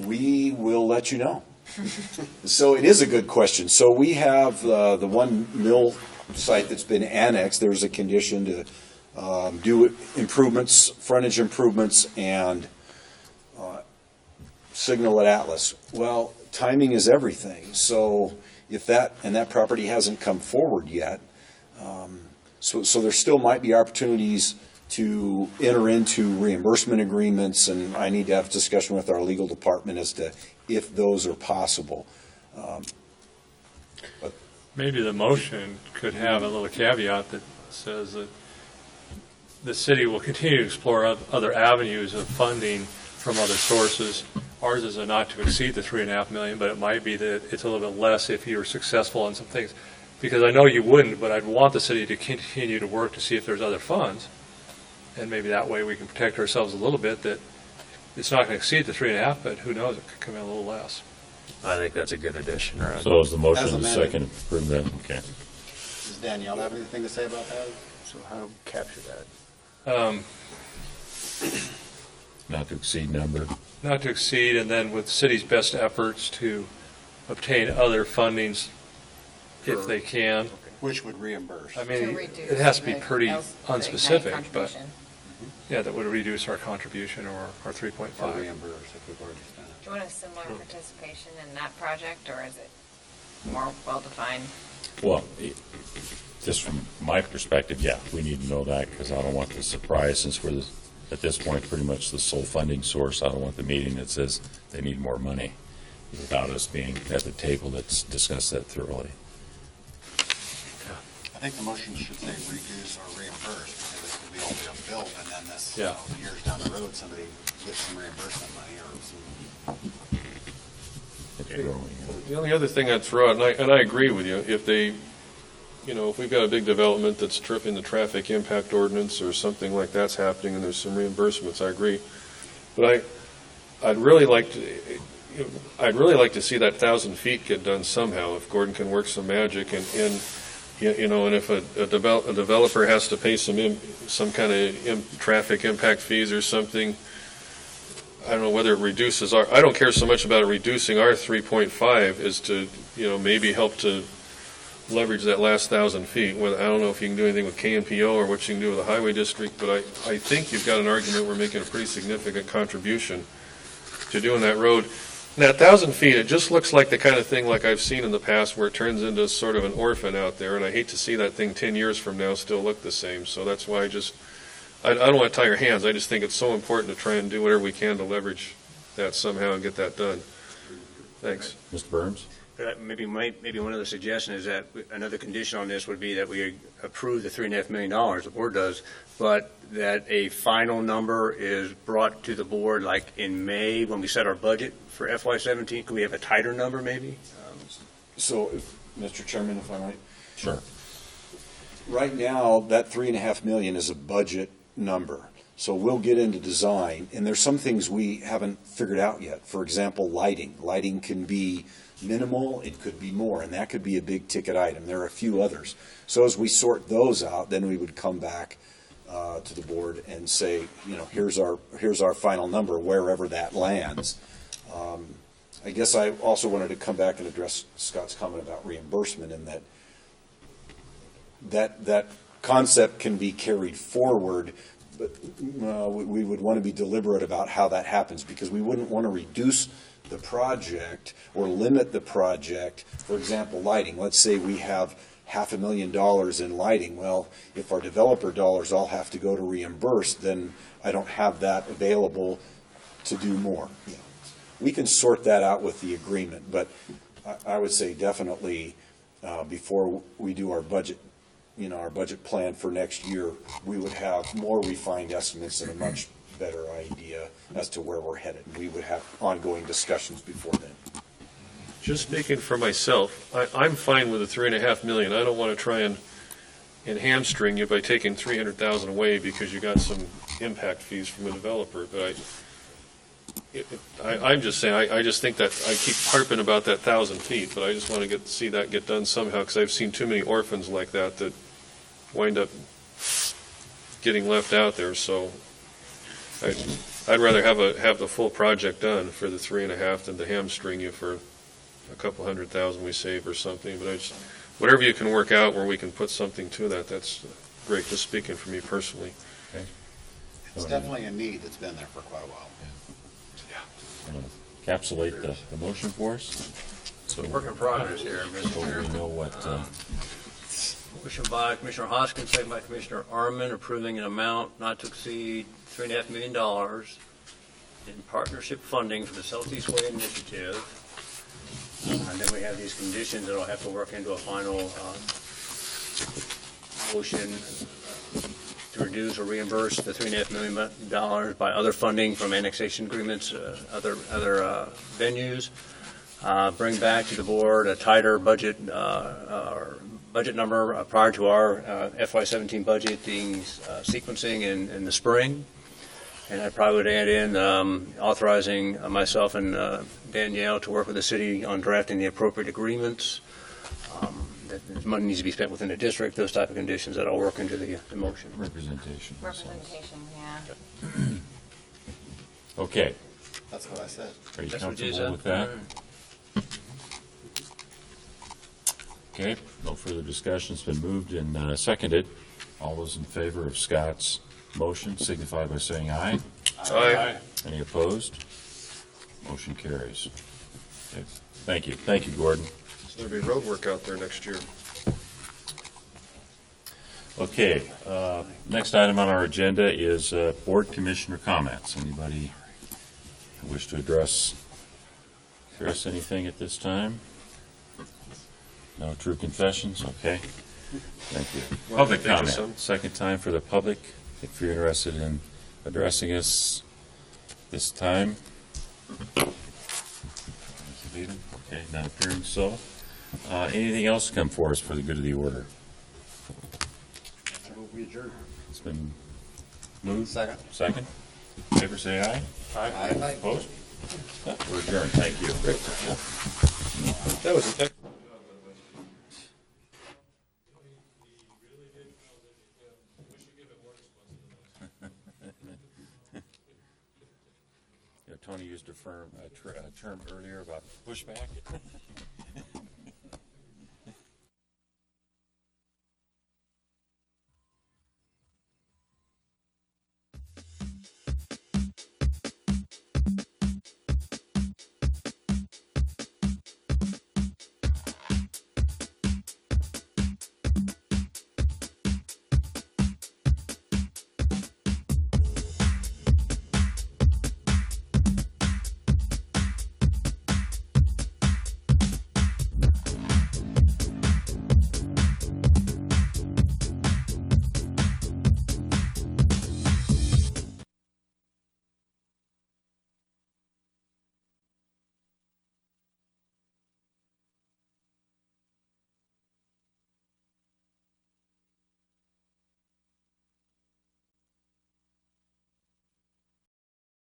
We will let you know. So it is a good question. So we have the one mill site that's been annexed. There's a condition to do improvements, frontage improvements, and signal at Atlas. Well, timing is everything. So if that property hasn't come forward yet, so there still might be opportunities to enter into reimbursement agreements, and I need to have a discussion with our legal department as to if those are possible. But Maybe the motion could have a little caveat that says that the city will continue to explore other avenues of funding from other sources. Ours is a not to exceed the $3.5 million, but it might be that it's a little bit less if you were successful on some things. Because I know you wouldn't, but I'd want the city to continue to work to see if there's other funds. And maybe that way we can protect ourselves a little bit, that it's not going to exceed the 3.5, but who knows, it could come in a little less. I think that's a good addition, Rod. So is the motion As and amended. second to approve that? Okay. Does Danielle have anything to say about that? So how do we capture that? Not to exceed number. Not to exceed, and then with the city's best efforts to obtain other fundings if they can. Which would reimburse. I To mean, reduce it has to be the pretty Ignite unspecific, but contribution. yeah, that would reduce our contribution or our 3.5. Or reimburse if we've already spent it. Do you want a similar participation in that project, or is it more well-defined? Well, just from my perspective, yeah, we need to know that, because I don't want the surprise, since we're, at this point, pretty much the sole funding source. I don't want the meeting that says they need more money without us being at the table that's discussed that thoroughly. I think the motion should say reduce or reimburse, because this could be all built, and then this, Yeah. years down the road, somebody gets some reimbursement money or some. It's growing. The only other thing I'd throw out, and I agree with you, if they you know, if we've got a big development that's tripping the traffic impact ordinance or something like that's happening and there's some reimbursements, I agree. But I'd really like to see that 1,000 feet get done somehow, if Gordon can work some magic, and you know, and if a developer has to pay some kind of traffic impact fees or something, I don't know whether it reduces our, I don't care so much about it reducing our 3.5 as to, you know, maybe help to leverage that last 1,000 feet. Whether, I don't know if you can do anything with KNPO or what you can do with the highway district, but I think you've got an argument we're making a pretty significant contribution to doing that road. And that 1,000 feet, it just looks like the kind of thing like I've seen in the past where it turns into sort of an orphan out there, and I hate to see that thing 10 years from now still look the same. So that's why I don't want to tie your hands. I just think it's so important to try and do whatever we can to leverage that somehow and get that done. Thanks. Mr. Burns? Maybe one other suggestion is that another condition on this would be that we approve the $3.5 million, the board does, but that a final number is brought to the board like in May when we set our budget for FY17. Could we have a tighter number maybe? So, Mr. Chairman, if I might. Sure. Right now, that $3.5 million is a budget number. So we'll get into design, and there's some things we haven't figured out yet. For example, lighting. Lighting can be minimal, it could be more, and that could be a big ticket item. There are a few others. So as we sort those out, then we would come back to the board and say, you know, here's our final number, wherever that lands. I guess I also wanted to come back and address Scott's comment about reimbursement, and that concept can be carried forward, but we would want to be deliberate about how that happens, because we wouldn't want to reduce the project or limit the project. For example, lighting. Let's say we have $500,000 in lighting. Well, if our developer dollars all have to go to reimburse, then I don't have that available to do more. You know, we can sort that out with the agreement, but I would say definitely before we do our budget, you know, our budget plan for next year, we would have more refined estimates and a much better idea as to where we're headed. We would have ongoing discussions before then. Just speaking for myself, I'm fine with the $3.5 million. I don't want to try and hamstring you by taking $300,000 away because you got some impact fees from a developer. But I'm just saying, I just think that I keep harping about that 1,000 feet, but I just want to see that get done somehow, because I've seen too many orphans like that wind up getting left out there. So I'd rather have the full project done for the 3.5 than to hamstring you for a couple $100,000 we save or something. But whatever you can work out where we can put something to that, that's great. Just speaking for me personally. Okay. It's definitely a need that's been there for quite a while. Encapsulate the motion for us. So work in progress here, Mr. So Chairman. we know what. Motion by Commissioner Hoskins, second by Commissioner Arman, approving an amount not to exceed $3.5 million in partnership funding for the Southeast Way Initiative. And then we have these conditions that will have to work into a final motion to reduce or reimburse the $3.5 million by other funding from annexation agreements, other venues. Bring back to the board a tighter budget number prior to our FY17 budgeting sequencing in the spring. And I probably would add in authorizing myself and Danielle to work with the city on drafting the appropriate agreements. That money needs to be spent within the district, those type of conditions that I'll work into the motion. Representation. Representation, yeah. Okay. That's what I said. Are you That's what you comfortable said? with that? Okay, no further discussion. It's been moved and seconded. All those in favor of Scott's motion signify by saying aye. Aye. Any opposed? Motion carries. Okay. Thank you. Thank you, Gordon. There'll be road work out there next year. Okay, next item on our agenda is board commissioner comments. Anybody wish to address anything at this time? No true confessions? Okay. Thank you. Public comment. Second time for the public. If you're interested in addressing us this time. Okay, not appearing so. Anything else come for us for the good of the order? We adjourn. It's been moved. Second. Second. Favor say aye. Aye. Opposed? We're adjourned. Thank you. That was an excellent Tony used a term earlier about pushback.